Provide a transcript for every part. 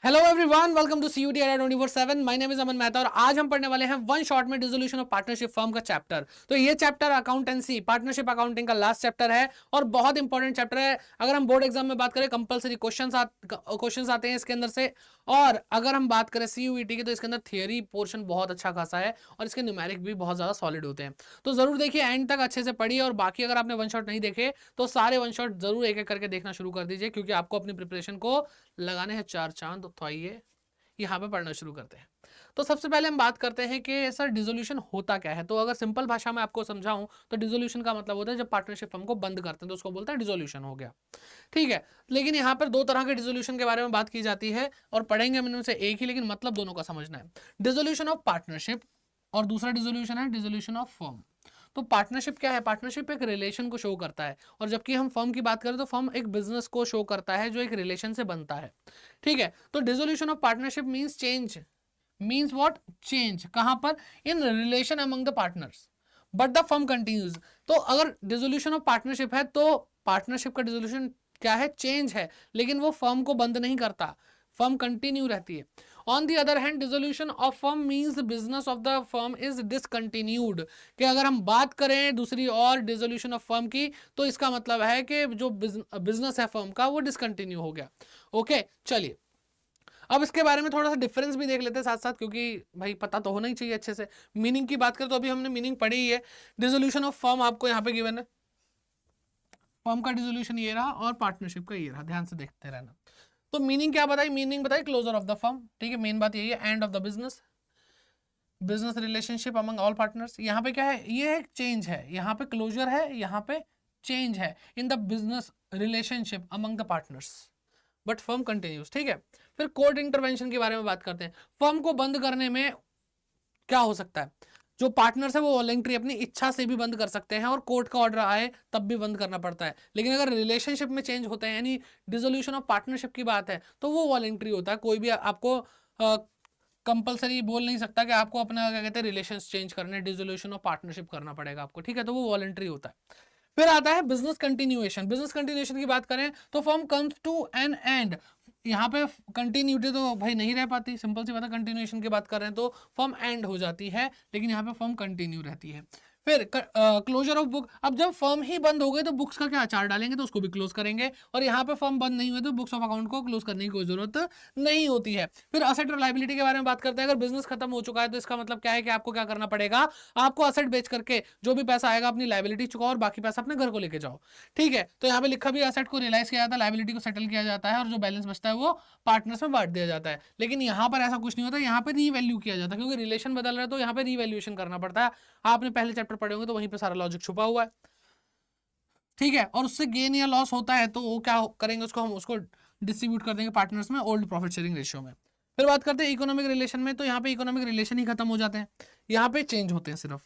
Hello everyone, welcome to CUT 24/7। My name is Aman Mehta और आज हम पढ़ने वाले हैं वन शॉट में डिसोल्यूशन ऑफ पार्टनरशिप फर्म का चैप्टर। तो ये चैप्टर अकाउंटेंसी पार्टनरशिप अकाउंटिंग का लास्ट चैप्टर है और बहुत इंपॉर्टेंट चैप्टर है। अगर हम बोर्ड एग्जाम में बात करें कंपलसरी क्वेश्चंस आते हैं इसके अंदर से। और अगर हम बात करें सीयूईटी की तो इसके अंदर थियरी पोर्शन बहुत अच्छा खासा है और इसके न्यूमेरिक भी बहुत ज्यादा सॉलिड होते हैं। तो जरूर देखिए, एंड तक अच्छे से पढ़िए। और बाकी अगर आपने वन शॉट नहीं देखे तो सारे वन शॉट जरूर एक एक करके देखना शुरू कर दीजिए, क्योंकि आपको अपनी प्रिपरेशन को लगाने हैं चार चांद। तो आइए यहाँ पे पढ़ना शुरू करते हैं। तो सबसे पहले हम बात करते हैं कि सर डिसोल्यूशन होता क्या है। तो अगर सिंपल भाषा में आपको समझाऊं तो डिसोल्यूशन का मतलब होता है जब पार्टनरशिप फर्म को बंद करते हैं तो उसको बोलते हैं डिसोल्यूशन हो गया। ठीक है, लेकिन यहाँ पर दो तरह के डिसोल्यूशन के बारे में बात की जाती है और पढ़ेंगे हम इनमें से एक ही, लेकिन मतलब दोनों का समझना है। डिसोल्यूशन ऑफ पार्टनरशिप और दूसरा डिसोल्यूशन है डिसोल्यूशन ऑफ फर्म। तो पार्टनरशिप क्या है? पार्टनरशिप एक रिलेशन को शो करता है, और जबकि हम फर्म की बात करें तो फर्म एक बिजनेस को शो करता है जो एक रिलेशन से बनता है। ठीक है, तो dissolution of partnership means change, means what? Change कहां पर? In relation among the partners but the firm continues. तो अगर डिसोल्यूशन ऑफ पार्टनरशिप है तो पार्टनरशिप का डिसोल्यूशन क्या है? चेंज है, लेकिन वो फर्म को बंद नहीं करता, फर्म कंटिन्यू रहती है। On the other hand dissolution of firm means business of the firm is discontinued. कि अगर हम बात करें दूसरी और डिसोल्यूशन ऑफ फर्म की तो इसका मतलब है कि जो बिजनेस है फर्म का वो डिसकंटिन्यू हो गया। ओके, चलिए अब इसके बारे में थोड़ा सा डिफरेंस भी देख लेते हैं साथ साथ, क्योंकि भाई पता तो होना ही चाहिए अच्छे से। मीनिंग की बात करें तो अभी हमने मीनिंग पढ़ी ही है। डिसोल्यूशन ऑफ फर्म आपको यहाँ पे गिवन है, फर्म का डिसोल्यूशन ये रहा और पार्टनरशिप का ये रहा, ध्यान से देखते रहना। तो मीनिंग क्या बताई? मीनिंग बताई क्लोजर ऑफ द फर्म। ठीक है, मेन बात यही है, end of the business, business relationship among all partners. यहाँ पे क्या है? ये एक चेंज है, यहाँ पे क्लोजर है, यहाँ पे चेंज है in the business relationship among the partners but firm continues. ठीक है, फिर कोर्ट इंटरवेंशन के बारे में बात करते हैं। फर्म को बंद करने में क्या हो सकता है? जो पार्टनर्स है वो वॉलंटरी अपनी इच्छा से भी बंद कर सकते हैं और कोर्ट का ऑर्डर आए तब भी बंद करना पड़ता है। लेकिन अगर रिलेशनशिप में चेंज होते हैं, यानी डिसोल्यूशन ऑफ पार्टनरशिप की बात है, तो वो वॉलंटरी होता है। कोई भी आपको कंपलसरी बोल नहीं सकता कि आपको अपना क्या कहते हैं रिलेशंस चेंज करने, डिसोल्यूशन ऑफ पार्टनरशिप करना पड़ेगा आपको। ठीक है, तो वो वॉलंटरी होता है। फिर आता है बिजनेस कंटिन्यूएशन। बिजनेस कंटिन्यूएशन की बात करें तो firm comes to an end. यहाँ पे कंटिन्यूटी तो भाई नहीं रह पाती, सिंपल सी बात है। कंटिन्यूएशन की बात कर रहे हैं तो फर्म एंड हो जाती है, लेकिन यहाँ पे फर्म कंटिन्यू रहती है। फिर क्लोजर ऑफ बुक। अब जब फर्म ही बंद हो गई तो बुक्स का क्या आचार डालेंगे, तो उसको भी क्लोज करेंगे। और यहाँ पे फर्म बंद नहीं हुए तो बुक्स ऑफ अकाउंट को क्लोज करने की कोई जरूरत नहीं होती है। फिर असेट और लायबिलिटी के बारे में बात करते हैं। अगर बिजनेस खत्म हो चुका है तो इसका मतलब क्या है कि आपको क्या करना पड़ेगा? आपको असेट बेच करके जो भी पैसा आएगा अपनी लायबिलिटी चुकाओ और बाकी पैसा अपने घर को लेके जाओ। ठीक है, तो यहाँ पे लिखा भी असेट को रियलाइज किया जाता है, लायबिलिटी को सेटल किया जाता है और जो बैलेंस बचता है वो पार्टनर्स में बांट दिया जाता है। लेकिन यहाँ पर ऐसा कुछ नहीं होता, यहाँ पे रीवैल्यू किया जाता है, क्योंकि रिलेशन बदल रहा है तो यहाँ पे रीवैल्यूएशन करना पड़ता है। आपने पहले चैप्टर पढ़े होंगे तो वहीं पे सारा लॉजिक छुपा हुआ है। ठीक है, और उससे गेन या लॉस होता है तो वो क्या करेंगे, उसको हम उसको डिस्ट्रीब्यूट कर देंगे पार्टनर्स में ओल्ड प्रॉफिट शेयरिंग रेशियो में। फिर बात करते हैं इकोनॉमिक रिलेशन में, तो यहाँ पे इकोनॉमिक रिलेशन ही खत्म हो जाते हैं, यहाँ पे चेंज होते हैं सिर्फ।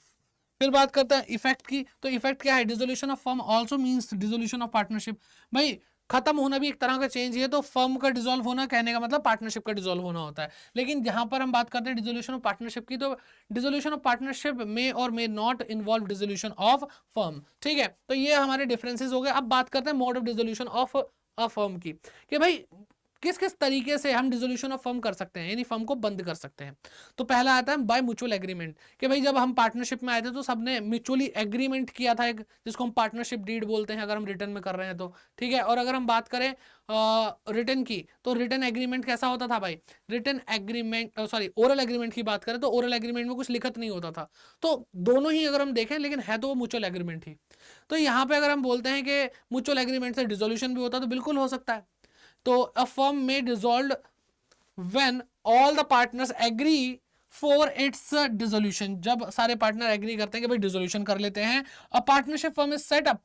फिर बात करते हैं इफेक्ट की, तो इफेक्ट क्या है? Dissolution of firm also means dissolution of partnership. भाई खत्म होना भी एक तरह का चेंज है, तो फर्म का डिसॉल्व होना कहने का मतलब पार्टनरशिप का डिसॉल्व होना होता है। लेकिन जहां पर हम बात करते हैं डिसोल्यूशन ऑफ पार्टनरशिप की, तो डिसोल्यूशन ऑफ पार्टनरशिप में और may not involve dissolution of firm. ठीक है, तो ये हमारे डिफरेंसेस हो गए। अब बात करते हैं mode of dissolution of a firm की, कि भाई किस किस तरीके से हम डिसोल्यूशन ऑफ फर्म कर सकते हैं, यानी फर्म को बंद कर सकते हैं। तो पहला आता है बाय म्यूचुअल एग्रीमेंट, कि भाई जब हम पार्टनरशिप में आए थे तो सबने म्यूचुअली एग्रीमेंट किया था एक, जिसको हम पार्टनरशिप डीड बोलते हैं अगर हम रिटर्न में कर रहे हैं तो। ठीक है, और अगर हम बात करें रिटर्न की, तो रिटर्न एग्रीमेंट कैसा होता था भाई? Return agreement sorry oral agreement की बात करें तो ओरल एग्रीमेंट में कुछ लिखत नहीं होता था। तो दोनों ही अगर हम देखें, लेकिन है तो वो म्यूचुअल एग्रीमेंट ही। तो यहाँ पे अगर हम बोलते हैं कि म्यूचुअल एग्रीमेंट से डिसोल्यूशन भी होता है, तो बिल्कुल हो सकता है। तो अ फर्म में dissolve when all the partners agree for its dissolution. जब सारे पार्टनर एग्री करते हैं कि भाई डिसोल्यूशन कर लेते हैं। A partnership firm is set up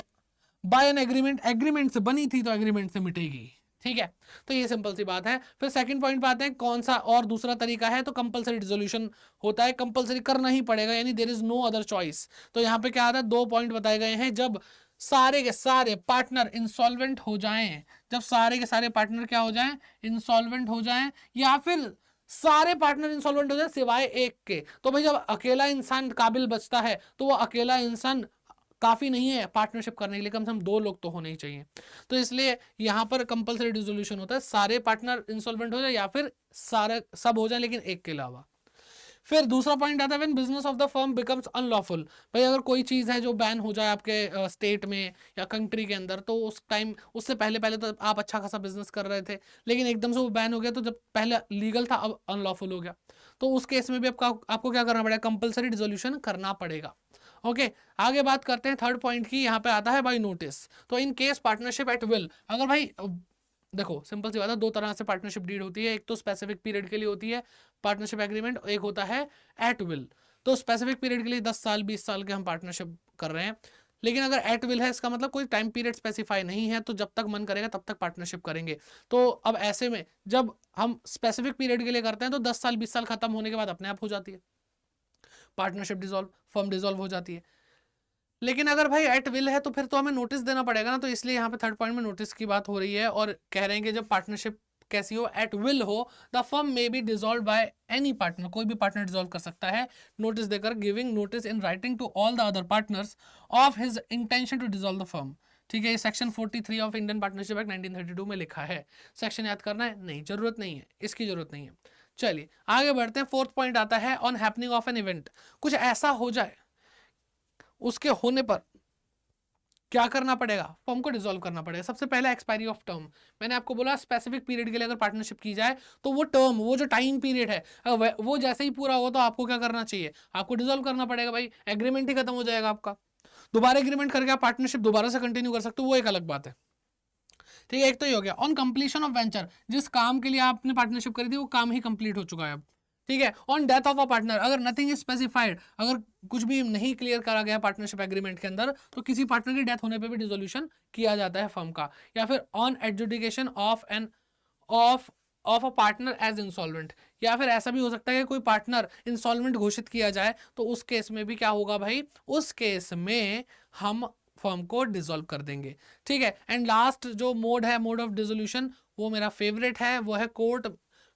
by an agreement, agreement से बनी थी तो एग्रीमेंट से मिटेगी। ठीक है, तो ये सिंपल सी बात है। फिर सेकंड पॉइंट पे आते हैं, कौन सा और दूसरा तरीका है? तो कंपलसरी डिसोल्यूशन होता है, कंपलसरी करना ही पड़ेगा, यानी there is no other choice. तो यहाँ पे क्या आता है? दो पॉइंट बताए गए हैं, जब सारे के सारे पार्टनर इंसॉल्वेंट हो जाएं, जब सारे के सारे पार्टनर क्या हो जाएं? इंसॉल्वेंट हो जाएं, या फिर सारे पार्टनर इंसॉल्वेंट हो जाए सिवाय एक के। तो भाई जब अकेला इंसान काबिल बचता है तो वो अकेला इंसान काफी नहीं है पार्टनरशिप करने के लिए, कम से कम 2 लोग तो होने ही चाहिए। तो इसलिए यहाँ पर कंपलसरी डिसोल्यूशन होता है, सारे पार्टनर इंसॉल्वेंट हो जाए या फिर सारे सब हो जाए लेकिन एक के अलावा। फिर दूसरा पॉइंट आता है when business of the firm becomes unlawful. भाई अगर कोई चीज है जो बैन हो जाए आपके स्टेट में या कंट्री के अंदर, तो उस टाइम उससे पहले पहले तो आप अच्छा खासा बिजनेस कर रहे थे, लेकिन एकदम से वो बैन हो गया, तो जब पहले लीगल था अब अनलॉफुल हो गया, तो उस केस में भी आपको क्या करना पड़ेगा, कंपलसरी डिसोल्यूशन करना पड़ेगा। ओके, आगे बात करते हैं थर्ड पॉइंट की। यहाँ पे आता है बाय नोटिस। तो in case partnership at will, अगर भाई देखो सिंपल सी बात है, 2 तरह से पार्टनरशिप डीड होती है, एक तो स्पेसिफिक पीरियड के लिए होती है पार्टनरशिप एग्रीमेंट, एक होता है एट विल। तो स्पेसिफिक पीरियड के लिए 10 साल 20 साल के हम पार्टनरशिप कर रहे हैं, लेकिन अगर एट विल है इसका मतलब कोई टाइम पीरियड स्पेसिफाई नहीं है, तो जब तक मन करेगा तब तक पार्टनरशिप करेंगे। तो अब ऐसे में जब हम स्पेसिफिक पीरियड के लिए करते हैं तो 10 साल 20 साल खत्म होने के बाद अपने आप हो जाती है पार्टनरशिप डिसॉल्व, फर्म डिसॉल्व हो जाती है। लेकिन अगर भाई एट विल है तो फिर तो हमें नोटिस देना पड़ेगा ना, तो इसलिए यहाँ पे थर्ड पॉइंट में नोटिस की बात हो रही है, और कह रहे हैं कि जब पार्टनरशिप कैसी हो, एट विल हो, the firm may be dissolve by any partner, कोई भी पार्टनर डिसॉल्व कर सकता है नोटिस देकर, giving notice in writing to all the other partners of his intention to dissolve the firm. ठीक है, ये section 43 of Indian partnership act 1932 में लिखा है। सेक्शन याद करना है नहीं, जरूरत नहीं है, इसकी जरूरत नहीं है। चलिए आगे बढ़ते हैं। फोर्थ पॉइंट आता है on happening of an event, कुछ ऐसा हो जाए, उसके होने पर क्या करना पड़ेगा, फर्म को डिसॉल्व करना पड़ेगा। सबसे पहले एक्सपायरी ऑफ टर्म, मैंने आपको बोला स्पेसिफिक पीरियड के लिए अगर पार्टनरशिप की जाए तो वो टर्म, वो जो टाइम पीरियड है वो जैसे ही पूरा हो तो आपको क्या करना चाहिए, आपको डिसॉल्व करना पड़ेगा। भाई एग्रीमेंट ही खत्म हो जाएगा आपका, दोबारा एग्रीमेंट करके आप पार्टनरशिप दोबारा से कंटिन्यू कर सकते हो, वो एक अलग बात है। ठीक है, एक तो ये हो गया। ऑन कंप्लीशन ऑफ वेंचर, जिस काम के लिए आपने पार्टनरशिप करी थी वो काम ही कंप्लीट हो चुका है अब। ठीक है, on death of a partner, अगर नथिंग इज स्पेसिफाइड, अगर कुछ भी नहीं क्लियर करा गया पार्टनरशिप एग्रीमेंट के अंदर, तो किसी पार्टनर की डेथ होने पे भी डिसोल्यूशन किया जाता है फर्म का। या फिर on adjudication of an of of a partner as insolvent, या फिर ऐसा भी हो सकता है कि कोई पार्टनर इंसॉल्वेंट घोषित किया जाए, तो उस केस में भी क्या होगा भाई, उस केस में हम फर्म को डिसॉल्व कर देंगे। ठीक है, एंड लास्ट जो मोड है, मोड ऑफ डिसोल्यूशन, वो मेरा फेवरेट है, वो है कोर्ट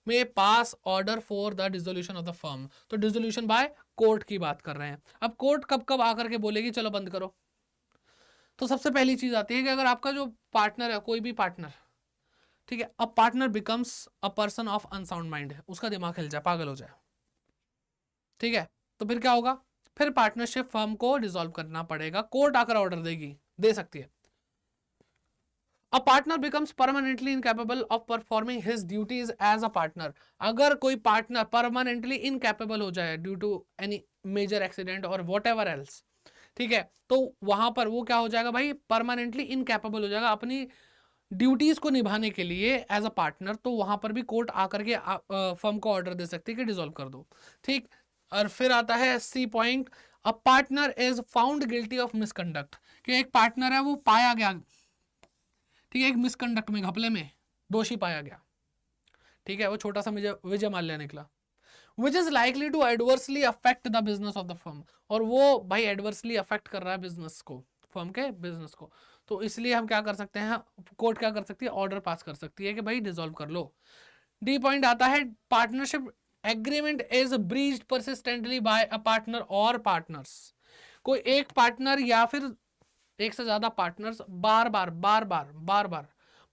में pass order for the dissolution of the firm. तो डिसोल्यूशन बाय कोर्ट की बात कर रहे हैं। अब कोर्ट कब कब आकर के बोलेगी चलो बंद करो, तो सबसे पहली चीज आती है कि अगर आपका जो पार्टनर है, कोई भी पार्टनर, ठीक है, अब partner becomes a person of unsound mind है, उसका दिमाग हिल जाए, पागल हो जाए, ठीक है, तो फिर क्या होगा, फिर पार्टनरशिप फर्म को डिसॉल्व करना पड़ेगा, कोर्ट आकर ऑर्डर देगी, दे सकती है। A partner becomes permanently incapable of performing his duties as a partner, अगर कोई पार्टनर परमानेंटली इनकैपेबल हो जाए due to any major accident और वॉट एवर एल्स, ठीक है, तो वहां पर वो क्या हो जाएगा भाई, परमानेंटली इनकैपेबल हो जाएगा अपनी ड्यूटीज को निभाने के लिए एज अ पार्टनर, तो वहां पर भी कोर्ट आकर के फर्म को ऑर्डर दे सकती है कि डिसॉल्व कर दो। ठीक, और फिर आता है C point, a partner is found guilty of misconduct, कि एक पार्टनर है वो पाया गया, ठीक है, एक मिसकंडक्ट में, घपले में दोषी पाया गया, ठीक है, वो छोटा सा विजय माल्या निकला, which is likely to adversely affect the business of the firm, और वो भाई एडवर्सली अफेक्ट कर रहा है बिजनेस को, फर्म के बिजनेस को, तो इसलिए हम क्या कर सकते हैं, कोर्ट क्या कर सकती है, ऑर्डर पास कर सकती है कि भाई डिसॉल्व कर लो। डी पॉइंट आता है partnership agreement is breached persistently by a partner और पार्टनर्स, कोई एक पार्टनर या फिर एक से ज्यादा पार्टनर्स बार बार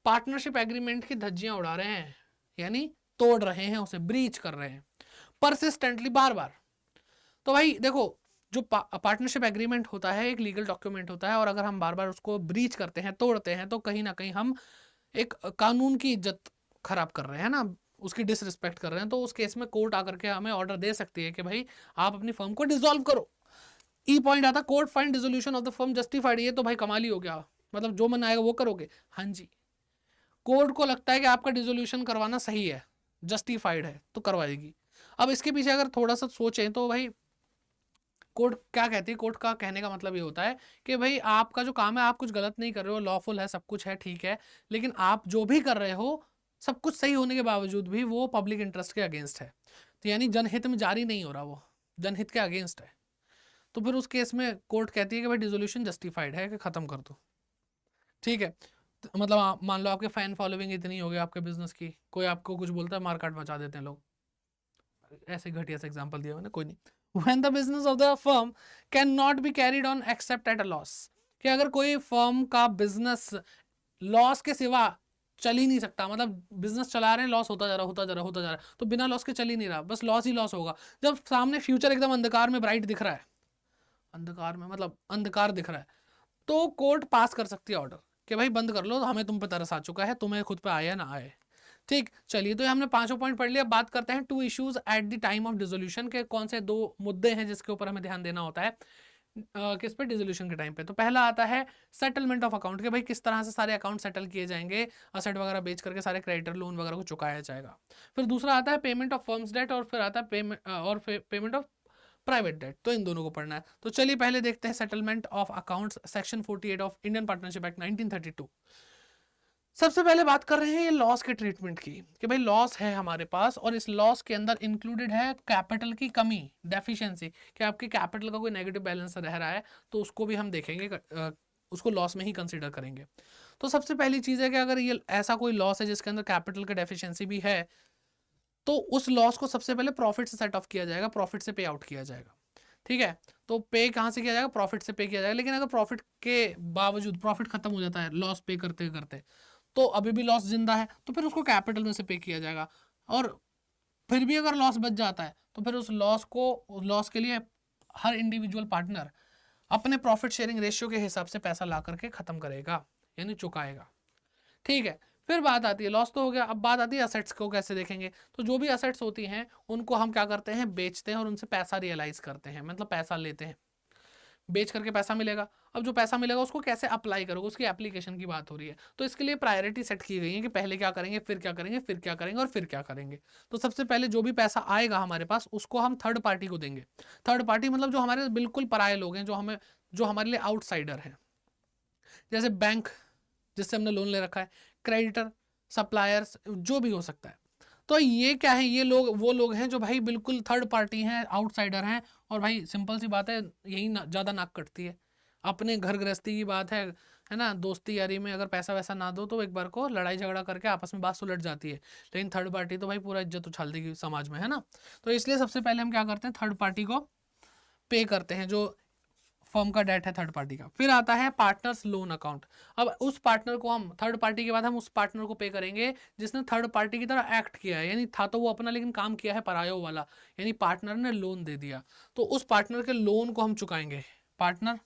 पार्टनरशिप एग्रीमेंट की धज्जियां उड़ा रहे हैं, यानी तोड़ रहे हैं, उसे ब्रीच कर रहे हैं परसिस्टेंटली, बार बार। तो भाई देखो, जो पार्टनरशिप एग्रीमेंट होता है एक लीगल डॉक्यूमेंट होता है, और अगर हम बार बार उसको ब्रीच करते हैं, तोड़ते हैं, तो कहीं ना कहीं हम एक कानून की इज्जत खराब कर रहे हैं ना, उसकी डिसरिस्पेक्ट कर रहे हैं। तो उस केस में कोर्ट आकर के हमें ऑर्डर दे सकती है कि भाई आप अपनी फर्म को डिसॉल्व करो। ई पॉइंट आता, court find dissolution of the firm justified, ये तो भाई कमाल ही हो गया, मतलब जो मन आएगा वो करोगे, हाँ जी, कोर्ट को लगता है कि आपका डिसोल्यूशन करवाना सही है, जस्टिफाइड है, तो करवाएगी। अब इसके पीछे अगर थोड़ा सा सोचें तो भाई कोर्ट क्या कहती है, कोर्ट का कहने का मतलब ये होता है कि भाई आपका जो काम है आप कुछ गलत नहीं कर रहे हो, लॉफुल है, सब कुछ है, ठीक है, लेकिन आप जो भी कर रहे हो सब कुछ सही होने के बावजूद भी वो पब्लिक इंटरेस्ट के अगेंस्ट है, तो यानी जनहित में जारी नहीं हो रहा, वो जनहित के अगेंस्ट है, तो फिर उस केस में कोर्ट कहती है कि भाई डिसोल्यूशन जस्टिफाइड है, कि खत्म कर दो। ठीक है, तो मतलब मान लो आपके फैन फॉलोइंग इतनी हो गई आपके बिजनेस की, कोई आपको कुछ बोलता है मार काट मचा देते हैं लोग, ऐसे घटिया सा एग्जांपल दिया मैंने, कोई नहीं, when the business of the firm can not be carried on accept at a loss, कि अगर कोई फर्म का बिजनेस लॉस के सिवा चल ही नहीं सकता, मतलब बिजनेस चला रहे हैं, लॉस होता जा रहा होता जा रहा होता जा रहा है, तो बिना लॉस के चल ही नहीं रहा, बस लॉस ही लॉस होगा। जब सामने फ्यूचर एकदम अंधकार में ब्राइट दिख रहा है, अंधकार में मतलब अंधकार दिख रहा है, तो कोर्ट पास कर सकती है ऑर्डर कि भाई बंद कर लो, हमें तुम पे तरस आ चुका है, तुम्हें खुद पे आए या ना आए। ठीक, चलिए तो हमने पांचों पॉइंट पढ़ लिया। बात करते हैं two issues at the time of dissolution के, कौन से दो मुद्दे हैं जिसके ऊपर हमें ध्यान देना होता है किस पे, डिसोल्यूशन के टाइम पे। तो पहला आता है सेटलमेंट ऑफ अकाउंट, के भाई किस तरह से सारे अकाउंट सेटल किए जाएंगे, असेट वगैरह बेच करके सारे क्रेडिटर लोन वगैरह को चुकाया जाएगा। फिर दूसरा आता है पेमेंट ऑफ फर्म्स डेट, और फिर आता है पेमेंट ऑफ प्राइवेट डेट। तो इन दोनों को पढ़ना है। तो चलिए पहले देखते हैं settlement of accounts, section 48 of Indian partnership act 1932। सबसे पहले बात कर रहे हैं ये लॉस के ट्रीटमेंट की, कि भाई लॉस है हमारे पास और इस लॉस के अंदर इंक्लूडेड है कैपिटल की कमी, डेफिशिएंसी, कि आपके कैपिटल का कोई नेगेटिव बैलेंस रह रहा है, तो उसको भी हम देखेंगे, उसको लॉस में ही कंसीडर करेंगे। तो सबसे पहली चीज है कि अगर ये ऐसा कोई लॉस है जिसके अंदर कैपिटल की डेफिशिएंसी भी है, तो उस लॉस को सबसे पहले प्रॉफिट से सेट ऑफ किया जाएगा, प्रॉफिट से पे आउट किया जाएगा। ठीक है, तो पे कहाँ से किया जाएगा, प्रॉफिट से पे किया जाएगा। लेकिन अगर प्रॉफिट के बावजूद प्रॉफिट खत्म हो जाता है लॉस पे करते करते, तो अभी भी लॉस जिंदा है, तो फिर उसको कैपिटल में से पे किया जाएगा। और फिर भी अगर लॉस बच जाता है, तो फिर उस लॉस के लिए हर इंडिविजुअल पार्टनर अपने प्रॉफिट शेयरिंग रेशियो के हिसाब से पैसा ला करके खत्म करेगा, यानी चुकाएगा। ठीक है, फिर बात आती है, लॉस तो हो गया, अब बात आती है असेट्स को कैसे देखेंगे। तो जो भी असेट्स होती हैं उनको हम क्या करते हैं, बेचते हैं और उनसे पैसा रियलाइज करते हैं, मतलब पैसा लेते हैं, बेच करके पैसा मिलेगा। अब जो पैसा मिलेगा उसको कैसे अप्लाई करोगे, उसकी एप्लीकेशन की बात हो रही है। तो इसके लिए प्रायोरिटी सेट की गई है कि पहले क्या करेंगे, फिर क्या करेंगे, फिर क्या करेंगे और फिर क्या करेंगे। तो सबसे पहले जो भी पैसा आएगा हमारे पास, उसको हम थर्ड पार्टी को देंगे। थर्ड पार्टी मतलब जो हमारे बिल्कुल पराये लोग हैं, जो हमारे लिए आउटसाइडर हैं, जैसे बैंक जिससे हमने लोन ले रखा है, क्रेडिटर, सप्लायर्स, जो भी हो सकता है। तो ये क्या है, ये लोग वो लोग हैं जो भाई बिल्कुल थर्ड पार्टी हैं, आउटसाइडर हैं। और भाई सिंपल सी बात है, यही ज़्यादा नाक कटती है। अपने घर गृहस्थी की बात है ना, दोस्ती यारी में अगर पैसा वैसा ना दो तो एक बार को लड़ाई झगड़ा करके आपस में बात सुलझ जाती है। लेकिन थर्ड पार्टी तो भाई पूरा इज्जत उछाल देगी समाज में, है ना। तो इसलिए सबसे पहले हम क्या करते हैं, थर्ड पार्टी को पे करते हैं, जो फर्म का डेट है थर्ड पार्टी का। फिर आता है पार्टनर्स लोन अकाउंट। अब उस पार्टनर को हम थर्ड पार्टी के बाद हम उस पार्टनर को पे करेंगे जिसने थर्ड पार्टी की तरह एक्ट किया है, यानी था तो वो अपना लेकिन काम किया है परायों वाला, यानी पार्टनर ने लोन दे दिया, तो उस पार्टनर के लोन को हम चुकाएंगे, पार्टनर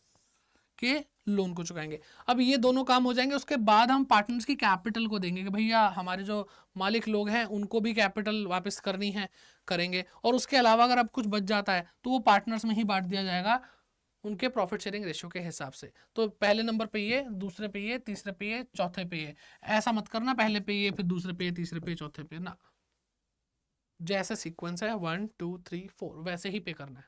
के लोन को चुकाएंगे। अब ये दोनों काम हो जाएंगे, उसके बाद हम पार्टनर्स की कैपिटल को देंगे कि भैया हमारे जो मालिक लोग हैं उनको भी कैपिटल वापस करनी है, करेंगे। और उसके अलावा अगर अब कुछ बच जाता है तो वो पार्टनर्स में ही बांट दिया जाएगा उनके प्रॉफिट शेयरिंग रेशियो के हिसाब से। तो पहले नंबर पे ये, दूसरे पे ये, तीसरे पे ये, चौथे पे ये। ऐसा मत करना पहले पे ये, फिर दूसरे पे ये, तीसरे पे, चौथे पे ना, जैसे सीक्वेंस है 1 2 3 4 वैसे ही पे करना है।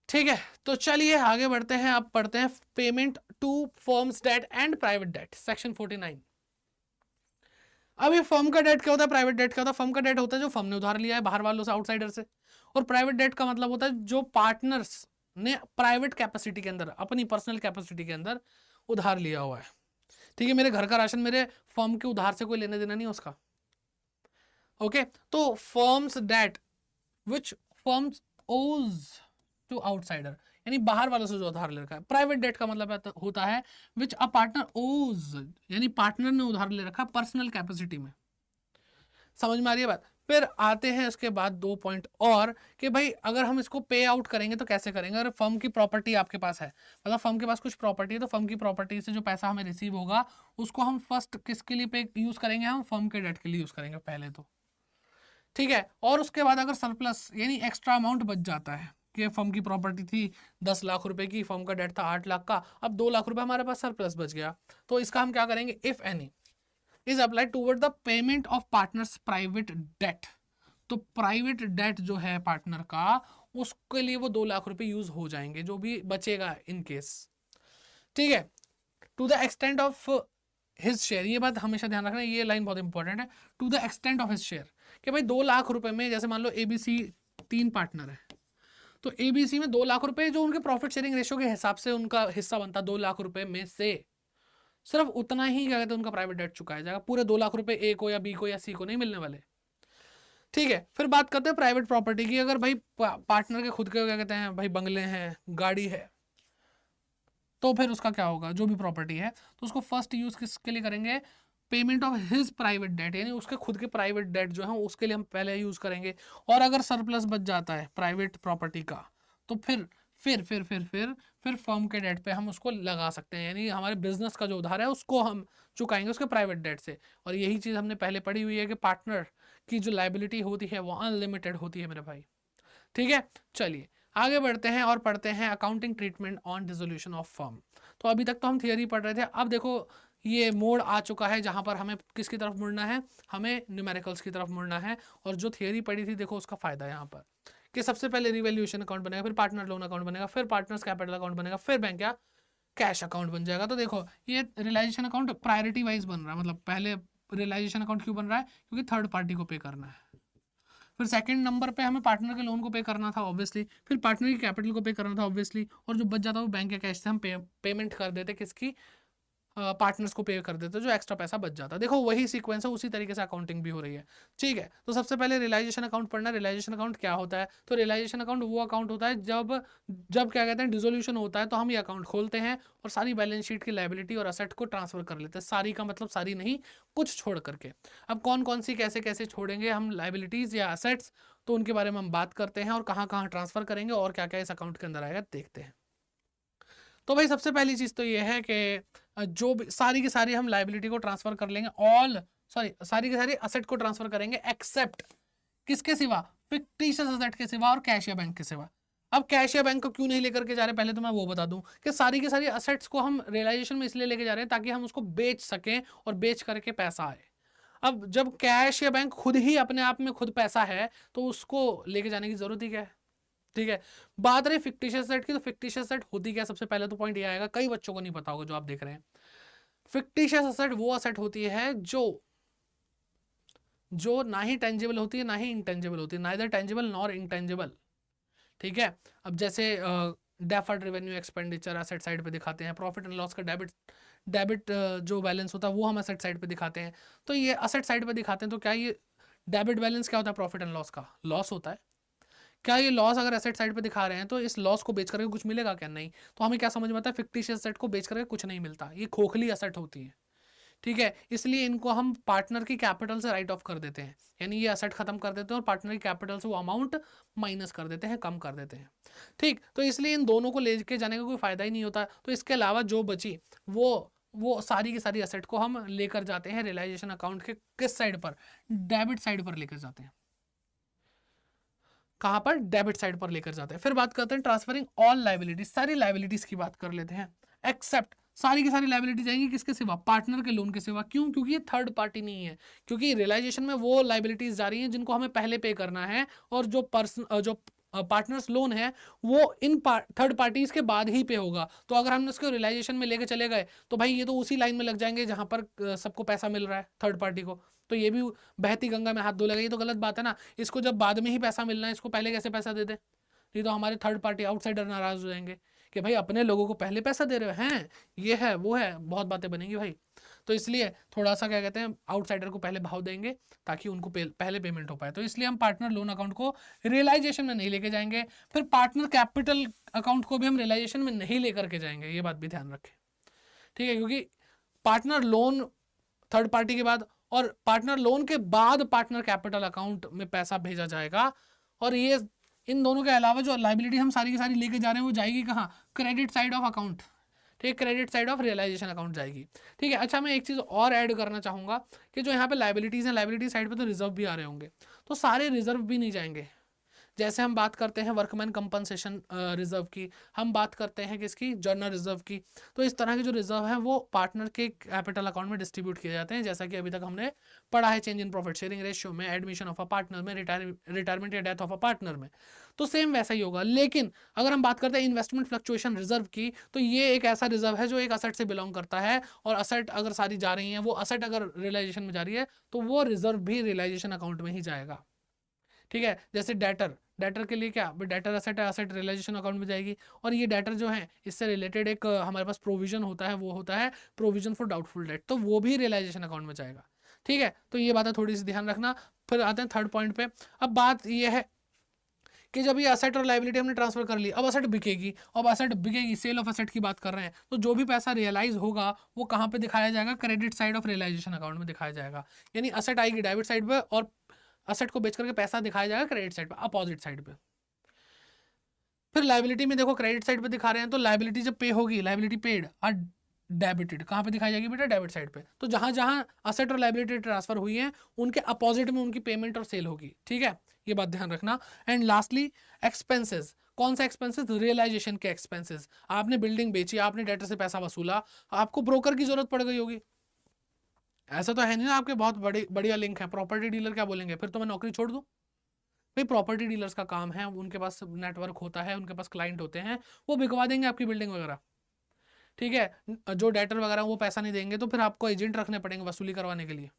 ठीक है, तो चलिए आगे बढ़ते हैं। अब पढ़ते हैं payment to firms debt and private debt, section 49। अब ये फर्म का डेट क्या होता है, प्राइवेट डेट क्या होता है। फर्म का डेट होता है जो फर्म ने उधार लिया है बाहर वालों से, आउटसाइडर से। और प्राइवेट डेट का मतलब होता है जो पार्टनर्स ने प्राइवेट कैपेसिटी के अंदर, अपनी पर्सनल कैपेसिटी के अंदर उधार लिया हुआ है। ठीक है, मेरे घर का राशन मेरे फर्म के उधार से कोई लेने देना नहीं उसका। ओके, तो फर्म्स डेट विच फर्म्स ओज टू आउटसाइडर, यानी बाहर वालों से जो उधार ले रखा है। प्राइवेट डेट का मतलब होता है विच अ पार्टनर ओज, यानी पार्टनर ने उधार ले रखा पर्सनल कैपेसिटी में। समझ में आ रही है बात। फिर आते हैं इसके बाद दो पॉइंट और, कि भाई अगर हम इसको पे आउट करेंगे तो कैसे करेंगे। अगर फर्म की प्रॉपर्टी आपके पास है, मतलब फर्म के पास कुछ प्रॉपर्टी है, तो फर्म की प्रॉपर्टी से जो पैसा हमें रिसीव होगा उसको हम फर्स्ट किसके लिए पे यूज करेंगे, हम फर्म के डेट के लिए यूज करेंगे पहले तो। ठीक है, और उसके बाद अगर सरप्लस यानी एक्स्ट्रा अमाउंट बच जाता है, कि फर्म की प्रॉपर्टी थी 10 लाख रुपए की, फर्म का डेट था 8 लाख का, अब 2 लाख रुपए हमारे पास सरप्लस बच गया, तो इसका हम क्या करेंगे, if any is applied toward the payment of partners private debt. तो प्राइवेट डेट जो है पार्टनर का, उसके लिए वो 2 लाख रुपए यूज हो जाएंगे, जो भी बचेगा इन केस। ठीक है, to the extent of his share, ये बात हमेशा ध्यान रखना, ये लाइन बहुत इंपॉर्टेंट है। To the extent of his share, कि भाई 2 लाख रुपए में, जैसे मान लो एबीसी 3 पार्टनर है, तो एबीसी में 2 लाख रुपए जो उनके प्रॉफिट शेयरिंग रेशियो के हिसाब से उनका हिस्सा बनता, 2 लाख रुपए में से सिर्फ उतना ही क्या कहते हैं उनका प्राइवेट डेट चुकाया जाएगा। पूरे 2 लाख रुपए ए को या बी को या सी को नहीं मिलने वाले। ठीक है, फिर बात करते हैं प्राइवेट प्रॉपर्टी की। अगर भाई पार्टनर के खुद के क्या कहते हैं भाई बंगले हैं, गाड़ी है, तो फिर उसका क्या होगा, जो भी प्रॉपर्टी है तो उसको फर्स्ट यूज किसके लिए करेंगे, payment of his private debt, यानी उसके खुद के प्राइवेट डेट जो है उसके लिए हम पहले यूज करेंगे। और अगर सरप्लस बच जाता है प्राइवेट प्रॉपर्टी का, तो फिर फर्म के डेट पे हम उसको लगा सकते हैं, यानी हमारे बिजनेस का जो उधार है उसको हम चुकाएंगे उसके प्राइवेट डेट से। और यही चीज हमने पहले पढ़ी हुई है कि पार्टनर की जो लाइबिलिटी होती है वो अनलिमिटेड होती है मेरे भाई। ठीक है, चलिए आगे बढ़ते हैं और पढ़ते हैं accounting treatment on dissolution of firm. तो अभी तक तो हम थियरी पढ़ रहे थे, अब देखो ये मोड आ चुका है जहां पर हमें किसकी तरफ मुड़ना है, हमें न्यूमेरिकल्स की तरफ मुड़ना है। और जो थियरी पढ़ी थी देखो उसका फायदा यहाँ पर कि सबसे पहले रिवैल्यूएशन अकाउंट बनेगा, फिर पार्टनर लोन अकाउंट बनेगा, फिर पार्टनर्स कैपिटल अकाउंट बनेगा, फिर बैंक या कैश अकाउंट बन जाएगा। तो देखो ये रियलाइजेशन अकाउंट प्रायोरिटी वाइज बन रहा है, मतलब पहले रियलाइजेशन अकाउंट क्यों बन रहा है, क्योंकि थर्ड पार्टी को पे करना है। फिर सेकंड नंबर पे हमें पार्टनर के लोन को पे करना था ऑब्वियसली, फिर पार्टनर की कैपिटल को पे करना था ऑब्वियसली, और जो बच जाता वो बैंक के कैश से हम पेमेंट कर देते किसकी, पार्टनर्स को पे कर देते जो एक्स्ट्रा पैसा बच जाता। देखो वही सीक्वेंस है, उसी तरीके से अकाउंटिंग भी हो रही है। ठीक है, तो सबसे पहले रियलाइजेशन अकाउंट पढ़ना। रियलाइजेशन अकाउंट क्या होता है, तो रियलाइजेशन अकाउंट वो अकाउंट होता है जब जब क्या कहते हैं डिसोल्यूशन होता है तो हम ये अकाउंट खोलते हैं और सारी बैलेंस शीट की लाइबिलिटी और असेट को ट्रांसफर कर लेते हैं। सारी का मतलब सारी नहीं, कुछ छोड़ करके। अब कौन कौन सी कैसे कैसे छोड़ेंगे हम लाइबिलिटीज या असेट्स, तो उनके बारे में हम बात करते हैं और कहाँ कहाँ ट्रांसफर करेंगे और क्या क्या इस अकाउंट के अंदर आएगा देखते हैं। तो भाई सबसे पहली चीज तो ये है कि जो भी सारी की सारी हम लाइबिलिटी को ट्रांसफर कर लेंगे, सारी की सारी असेट को ट्रांसफर करेंगे एक्सेप्ट किसके सिवा, फिक्टिशियस असेट के सिवा और कैश या बैंक के सिवा। अब कैश या बैंक को क्यों नहीं लेकर के जा रहे, पहले तो मैं वो बता दूं कि सारी की सारी असेट्स को हम रियलाइजेशन में इसलिए लेके जा रहे हैं ताकि हम उसको बेच सकें और बेच करके पैसा आए। अब जब कैश या बैंक खुद ही अपने आप में खुद पैसा है तो उसको लेके जाने की जरूरत ही क्या है। ठीक है, बात रही फिक्टिशियस सेट की, तो फिक्टिशियस सेट होती क्या, सबसे पहले तो पॉइंट ये आएगा, कई बच्चों को नहीं पता होगा जो आप देख रहे हैं। फिक्टिशियस असेट वो असेट होती है जो ना ही टेंजिबल होती है ना ही इंटेंजिबल होती है, नाइदर टेंजिबल नॉर इंटेंजिबल। ठीक है, अब जैसे deferred revenue expenditure asset side पे दिखाते हैं, प्रॉफिट एंड लॉस का डेबिट जो बैलेंस होता है वो हम एसेट साइड पे दिखाते हैं। तो ये एसेट साइड पे दिखाते हैं, तो क्या ये डेबिट बैलेंस क्या होता है, प्रॉफिट एंड लॉस का लॉस होता है। क्या ये लॉस अगर एसेट साइड पे दिखा रहे हैं तो इस लॉस को बेच करके कुछ मिलेगा क्या, नहीं। तो हमें क्या समझ में आता है, फिक्टिशियस एसेट को बेच करके कुछ नहीं मिलता, ये खोखली एसेट होती है। ठीक है, इसलिए इनको हम पार्टनर की कैपिटल से राइट ऑफ कर देते हैं, यानी ये एसेट खत्म कर देते हैं और पार्टनर की कैपिटल से वो अमाउंट माइनस कर देते हैं, कम कर देते हैं। ठीक, तो इसलिए इन दोनों को लेके जाने का कोई फायदा ही नहीं होता। तो इसके अलावा जो बची वो सारी की सारी एसेट को हम लेकर जाते हैं रियलाइजेशन अकाउंट के किस साइड पर, डेबिट साइड पर लेकर जाते हैं। कहां पर, डेबिट साइड पर लेकर जाते हैं। फिर बात करते हैं ट्रांसफरिंग ऑल लाइबिलिटीज, सारी लाइबिलिटीज की बात कर लेते हैं। एक्सेप्ट सारी की सारी लाइबिलिटी जाएंगी किसके सिवा, पार्टनर के लोन के सिवा। क्यों, क्योंकि ये थर्ड पार्टी नहीं है, क्योंकि रियलाइजेशन में वो लाइबिलिटीज जा रही हैं जिनको हमें पहले पे करना है, और जो पार्टनर्स लोन है वो इन थर्ड पार्टीज के बाद ही पे होगा। तो अगर हमने उसको रियलाइजेशन में लेके चले गए तो भाई ये तो उसी लाइन में लग जाएंगे जहां पर सबको पैसा मिल रहा है थर्ड पार्टी को। तो ये भी बहती गंगा में हाथ धो लेगा, ये तो गलत बात है ना। इसको जब बाद में ही पैसा मिलना है, इसको पहले कैसे पैसा दे दे, नहीं तो हमारे थर्ड पार्टी आउटसाइडर नाराज हो जाएंगे कि भाई अपने लोगों को पहले पैसा दे रहे हैं, ये है वो है, बहुत बातें बनेंगी भाई। तो इसलिए थोड़ा सा क्या कहते हैं, आउटसाइडर को पहले भाव देंगे ताकि उनको पहले पेमेंट हो पाए। तो इसलिए हम पार्टनर लोन अकाउंट को रियलाइजेशन में नहीं लेके जाएंगे। फिर पार्टनर कैपिटल अकाउंट को भी हम रियलाइजेशन में नहीं लेकर के जाएंगे, ये बात भी ध्यान रखें। ठीक है, क्योंकि पार्टनर लोन थर्ड पार्टी के बाद, और पार्टनर लोन के बाद पार्टनर कैपिटल अकाउंट में पैसा भेजा जाएगा। और ये इन दोनों के अलावा जो लाइबिलिटी हम सारी की सारी लेके जा रहे हैं वो जाएगी कहाँ, क्रेडिट साइड ऑफ अकाउंट। ठीक, credit side of realisation account जाएगी। ठीक है, अच्छा मैं एक चीज़ और ऐड करना चाहूँगा कि जो यहाँ पे लाइबिलिटीज़ हैं, लाइबिलिटी साइड पे तो रिजर्व भी आ रहे होंगे, तो सारे रिजर्व भी नहीं जाएंगे। जैसे हम बात करते हैं वर्कमैन कंपनसेशन रिजर्व की, हम बात करते हैं किसकी, जर्नल रिजर्व की। तो इस तरह के जो रिजर्व है वो पार्टनर के कैपिटल अकाउंट में डिस्ट्रीब्यूट किए जाते हैं, जैसा कि अभी तक हमने पढ़ा है change in profit sharing ratio में, एडमिशन ऑफ अ पार्टनर में, रिटायरमेंट या डेथ ऑफ अ पार्टनर में। तो सेम वैसा ही होगा। लेकिन अगर हम बात करते हैं इन्वेस्टमेंट फ्लक्चुएशन रिजर्व की, तो ये एक ऐसा रिजर्व है जो एक असेट से बिलोंग करता है, और असेट अगर सारी जा रही हैं, वो असेट अगर रियलाइजेशन में जा रही है तो वो रिजर्व भी रियलाइजेशन अकाउंट में ही जाएगा। ठीक है, जैसे डेटर के लिए क्या, डेटर असेट है, असेट रियलाइजेशन अकाउंट में जाएगी। और ये डेटर जो है इससे रिलेटेड एक हमारे पास प्रोविजन होता है, वो होता है प्रोविजन फॉर डाउटफुल डेट, तो वो भी रियलाइजेशन अकाउंट में जाएगा। ठीक है, तो ये बातें थोड़ी सी ध्यान रखना। फिर आते हैं थर्ड पॉइंट पे। अब बात ये है कि जब ये असेट और लाइबिलिटी हमने ट्रांसफर कर ली, अब असेट बिकेगी, अब असेट बिकेगी, सेल ऑफ असेट की बात कर रहे हैं, तो जो भी पैसा रियलाइज होगा वो कहाँ पे दिखाया जाएगा, credit side of realisation account में दिखाया जाएगा। यानी असेट आएगी डेबिट साइड पे और असेट को बेच करके पैसा दिखाया जाएगा क्रेडिट साइड पे, अपोजिट साइड पे। फिर लाइबिलिटी में देखो क्रेडिट साइड पे दिखा रहे हैं, तो लाइबिलिटी जब पे होगी, लाइबिलिटी पेड और डेबिटेड कहाँ पे दिखाई जाएगी बेटा, डेबिट साइड पे। तो जहां जहां असेट और लाइबिलिटी ट्रांसफर हुई है उनके अपोजिट में उनकी पेमेंट और सेल होगी, ठीक है, ये बात ध्यान रखना। एंड लास्टली एक्सपेंसेस, कौन सा एक्सपेंसेस, रियलाइजेशन के एक्सपेंसेस। आपने बिल्डिंग बेची, आपने डेटर से पैसा वसूला, आपको ब्रोकर की जरूरत पड़ गई होगी, ऐसा तो है नहीं ना आपके बहुत बड़े बढ़िया लिंक है, प्रॉपर्टी डीलर क्या बोलेंगे फिर तो मैं नौकरी छोड़ दूं। भाई प्रॉपर्टी डीलर्स का काम है, उनके पास नेटवर्क होता है, उनके पास क्लाइंट होते हैं, वो बिकवा देंगे आपकी बिल्डिंग वगैरह, ठीक है। जो डेटर वगैरह वो पैसा नहीं देंगे तो फिर आपको एजेंट रखने पड़ेंगे वसूली करवाने के लिए,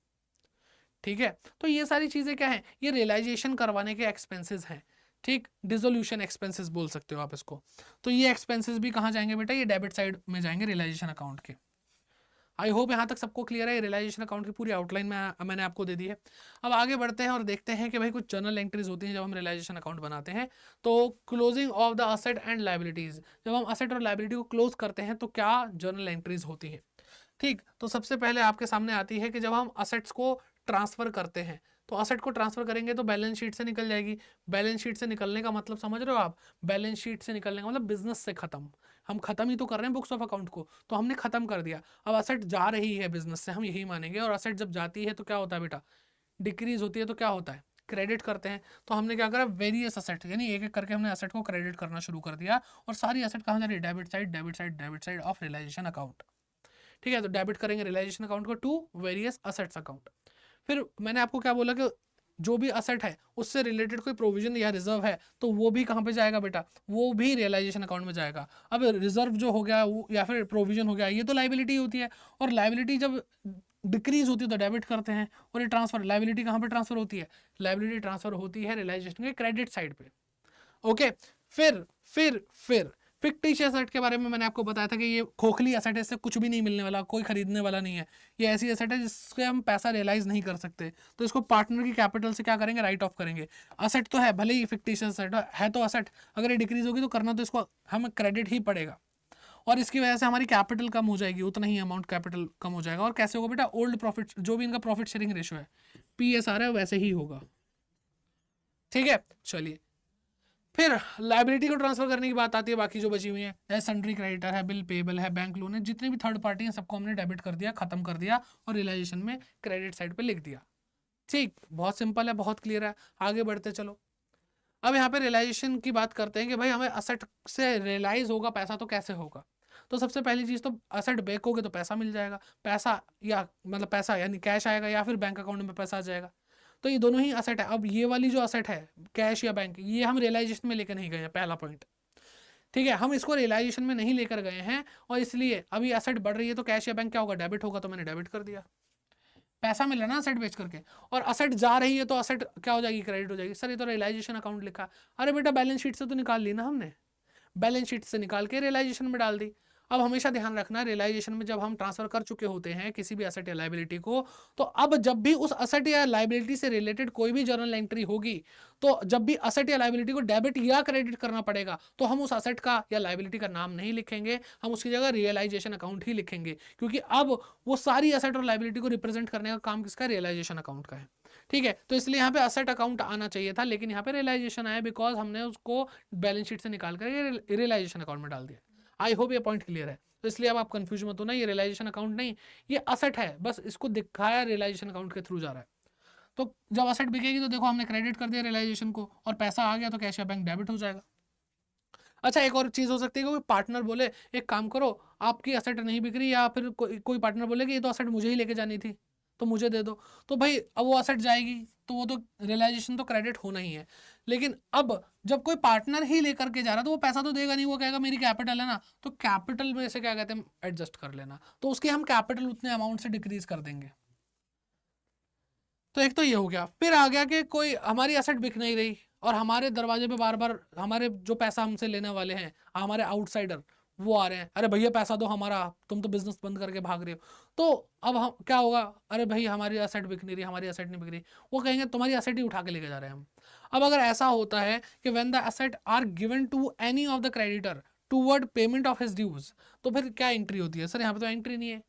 ठीक है। तो ये सारी चीजें क्या है, ये रियलाइजेशन करवाने के एक्सपेंसेस हैं, ठीक, डिसोल्यूशन एक्सपेंसेस बोल सकते हो आप इसको। तो ये एक्सपेंसेस भी कहाँ जाएंगे बेटा, ये डेबिट साइड में जाएंगे रियलाइजेशन अकाउंट के। आई होप यहाँ तक सबको क्लियर है, रियलाइजेशन अकाउंट की पूरी आउटलाइन मैंने आपको दे दी है। अब आगे बढ़ते हैं और देखते हैं कि भाई कुछ जर्नल एंट्रीज होती हैं जब हम रियलाइजेशन अकाउंट बनाते हैं। तो closing of the asset and liabilities, जब हम असेट और लाइबिलिटी को क्लोज करते हैं तो क्या जर्नल एंट्रीज होती है, ठीक। तो सबसे पहले आपके सामने आती है कि जब हम असेट्स को ट्रांसफर करते हैं, तो असेट को ट्रांसफर करेंगे तो बैलेंस शीट से निकल जाएगी। बैलेंस शीट से निकलने का मतलब समझ रहे हो आप, बैलेंस शीट से निकलने का मतलब बिजनेस से खत्म, हम खत्म ही तो कर रहे हैं बुक्स ऑफ अकाउंट को, तो हमने खत्म कर दिया। अब असेट जा रही है बिजनेस से, हम यही मानेंगे, और असेट जब जाती है तो क्या होता है बेटा, डिक्रीज होती है, तो क्या होता है, क्रेडिट करते हैं। तो हमने क्या करा, वेरियस असेट, यानी एक एक करके हमने असेट को क्रेडिट करना शुरू कर दिया, और सारी असेट कहाँ जा रही है, debit side, debit side, debit side of realisation account, ठीक है। तो डेबिट करेंगे रियलाइजेशन अकाउंट को टू वेरियस असेट्स अकाउंट। फिर मैंने आपको क्या बोला कि जो भी असेट है उससे रिलेटेड कोई प्रोविजन या रिजर्व है तो वो भी कहाँ पे जाएगा बेटा, वो भी रियलाइजेशन अकाउंट में जाएगा। अब रिजर्व जो हो गया वो या फिर प्रोविजन हो गया, ये तो लाइबिलिटी होती है, और लाइबिलिटी जब डिक्रीज होती है तो डेबिट करते हैं, और ये ट्रांसफर लाइबिलिटी कहाँ पे ट्रांसफर होती है, लाइबिलिटी ट्रांसफर होती है रियलाइजेशन के क्रेडिट साइड पे, ओके। फिर फिक्टिशियस एसेट के बारे में मैंने आपको बताया था कि ये खोखली एसेट है, इससे कुछ भी नहीं मिलने वाला, कोई खरीदने वाला नहीं है, ये ऐसी एसेट है जिससे हम पैसा रियलाइज नहीं कर सकते, तो इसको पार्टनर की कैपिटल से क्या करेंगे, राइट ऑफ करेंगे। असेट तो है, भले ही फिक्टिशियस एसेट है तो असेट, अगर ये डिक्रीज होगी तो करना तो इसको हम क्रेडिट ही पड़ेगा, और इसकी वजह से हमारी कैपिटल कम हो जाएगी, उतना ही अमाउंट कैपिटल कम हो जाएगा। और कैसे होगा बेटा, ओल्ड प्रॉफिट, जो भी इनका प्रॉफिट शेयरिंग रेशियो है PSR है वैसे ही होगा, ठीक है। चलिए फिर लाइबिलिटी को ट्रांसफर करने की बात आती है, बाकी जो बची हुई है, जैसे सन्ड्री क्रेडिटर है, बिल पेबल है, बैंक लोन है, जितने भी थर्ड पार्टी हैं सबको हमने डेबिट कर दिया, खत्म कर दिया, और रियलाइजेशन में क्रेडिट साइड पे लिख दिया, ठीक। बहुत सिंपल है, बहुत क्लियर है, आगे बढ़ते चलो। अब यहाँ पे रियलाइजेशन की बात करते हैं कि भाई हमें असेट से रियलाइज होगा पैसा तो कैसे होगा। तो सबसे पहली चीज तो असेट बेचोगे तो पैसा मिल जाएगा, पैसा या मतलब पैसा यानी कैश आएगा, या फिर बैंक अकाउंट में पैसा आ जाएगा, तो ये दोनों ही असेट है। अब ये वाली जो असेट है कैश या बैंक, ये हम रियलाइजेशन में लेकर नहीं गए हैं, पहला पॉइंट, ठीक है। हम इसको रियलाइजेशन में नहीं लेकर गए हैं, और इसलिए अभी असेट बढ़ रही है तो कैश या बैंक क्या होगा, डेबिट होगा, तो मैंने डेबिट कर दिया, पैसा मिल रहा है ना असेट बेच करके। और असेट जा रही है तो असेट क्या हो जाएगी, क्रेडिट हो जाएगी। सर ये तो रियलाइजेशन अकाउंट लिखा, अरे बेटा बैलेंस शीट से तो निकाल ली ना हमने, बैलेंस शीट से निकाल के रियलाइजेशन में डाल दी। अब हमेशा ध्यान रखना, रियलाइजेशन में जब हम ट्रांसफर कर चुके होते हैं किसी भी असेट या लाइबिलिटी को, तो अब जब भी उस असेट या लाइबिलिटी से रिलेटेड कोई भी जर्नल एंट्री होगी, तो जब भी असेट या लाइबिलिटी को डेबिट या क्रेडिट करना पड़ेगा, तो हम उस असेट का या लाइबिलिटी का नाम नहीं लिखेंगे, हम उसकी जगह रियलाइजेशन अकाउंट ही लिखेंगे, क्योंकि अब वो सारी असेट और लाइबिलिटी को रिप्रेजेंट करने का काम किसका, रियलाइजेशन अकाउंट का है, ठीक है। तो इसलिए यहाँ पे असेट अकाउंट आना चाहिए था, लेकिन यहाँ पे रियलाइजेशन आया, बिकॉज हमने उसको बैलेंस शीट से निकाल कर रियलाइजेशन अकाउंट में डाल दिया। आई होप ये पॉइंट क्लियर है। तो इसलिए अब आप कंफ्यूज मत होना, ये रियलाइजेशन अकाउंट नहीं, ये असेट है, बस इसको दिखाया रियलाइजेशन अकाउंट के थ्रू जा रहा है। तो जब असेट बिकेगी तो देखो हमने क्रेडिट कर दिया रियलाइजेशन को, और पैसा आ गया तो कैश या बैंक डेबिट हो जाएगा। अच्छा एक और चीज हो सकती है, कोई पार्टनर बोले एक काम करो आपकी असेट नहीं बिक रही, या फिर कोई पार्टनर बोले कि ये तो असेट मुझे ही लेके जानी थी तो मुझे दे दो, तो भाई अब वो असेट जाएगी तो वो तो रियलाइजेशन तो क्रेडिट होना ही है। लेकिन अब जब कोई पार्टनर ही लेकर के जा रहा है तो वो पैसा तो देगा नहीं, वो कहेगा मेरी कैपिटल है ना, तो कैपिटल में से क्या कहते हैं एडजस्ट कर लेना, तो उसके हम कैपिटल उतने अमाउंट से डिक्रीज कर देंगे। तो एक तो ये हो गया। फिर आ गया कि कोई हमारी असेट बिक नहीं रही और हमारे दरवाजे पे बार बार हमारे जो पैसा हमसे लेने वाले हैं, हमारे आउटसाइडर, वो आ रहे हैं, अरे भैया पैसा दो हमारा, तुम तो बिजनेस बंद करके भाग रहे हो। तो अब हम क्या होगा, अरे भाई हमारी एसेट बिक नहीं रही, हमारी एसेट नहीं बिक रही, वो कहेंगे तुम्हारी एसेट ही उठा के लेके जा रहे हैं हम। अब अगर ऐसा होता है कि when the asset are given to any of the creditor toward payment of his dues, तो फिर क्या एंट्री होती है? सर यहाँ पे तो एंट्री नहीं है,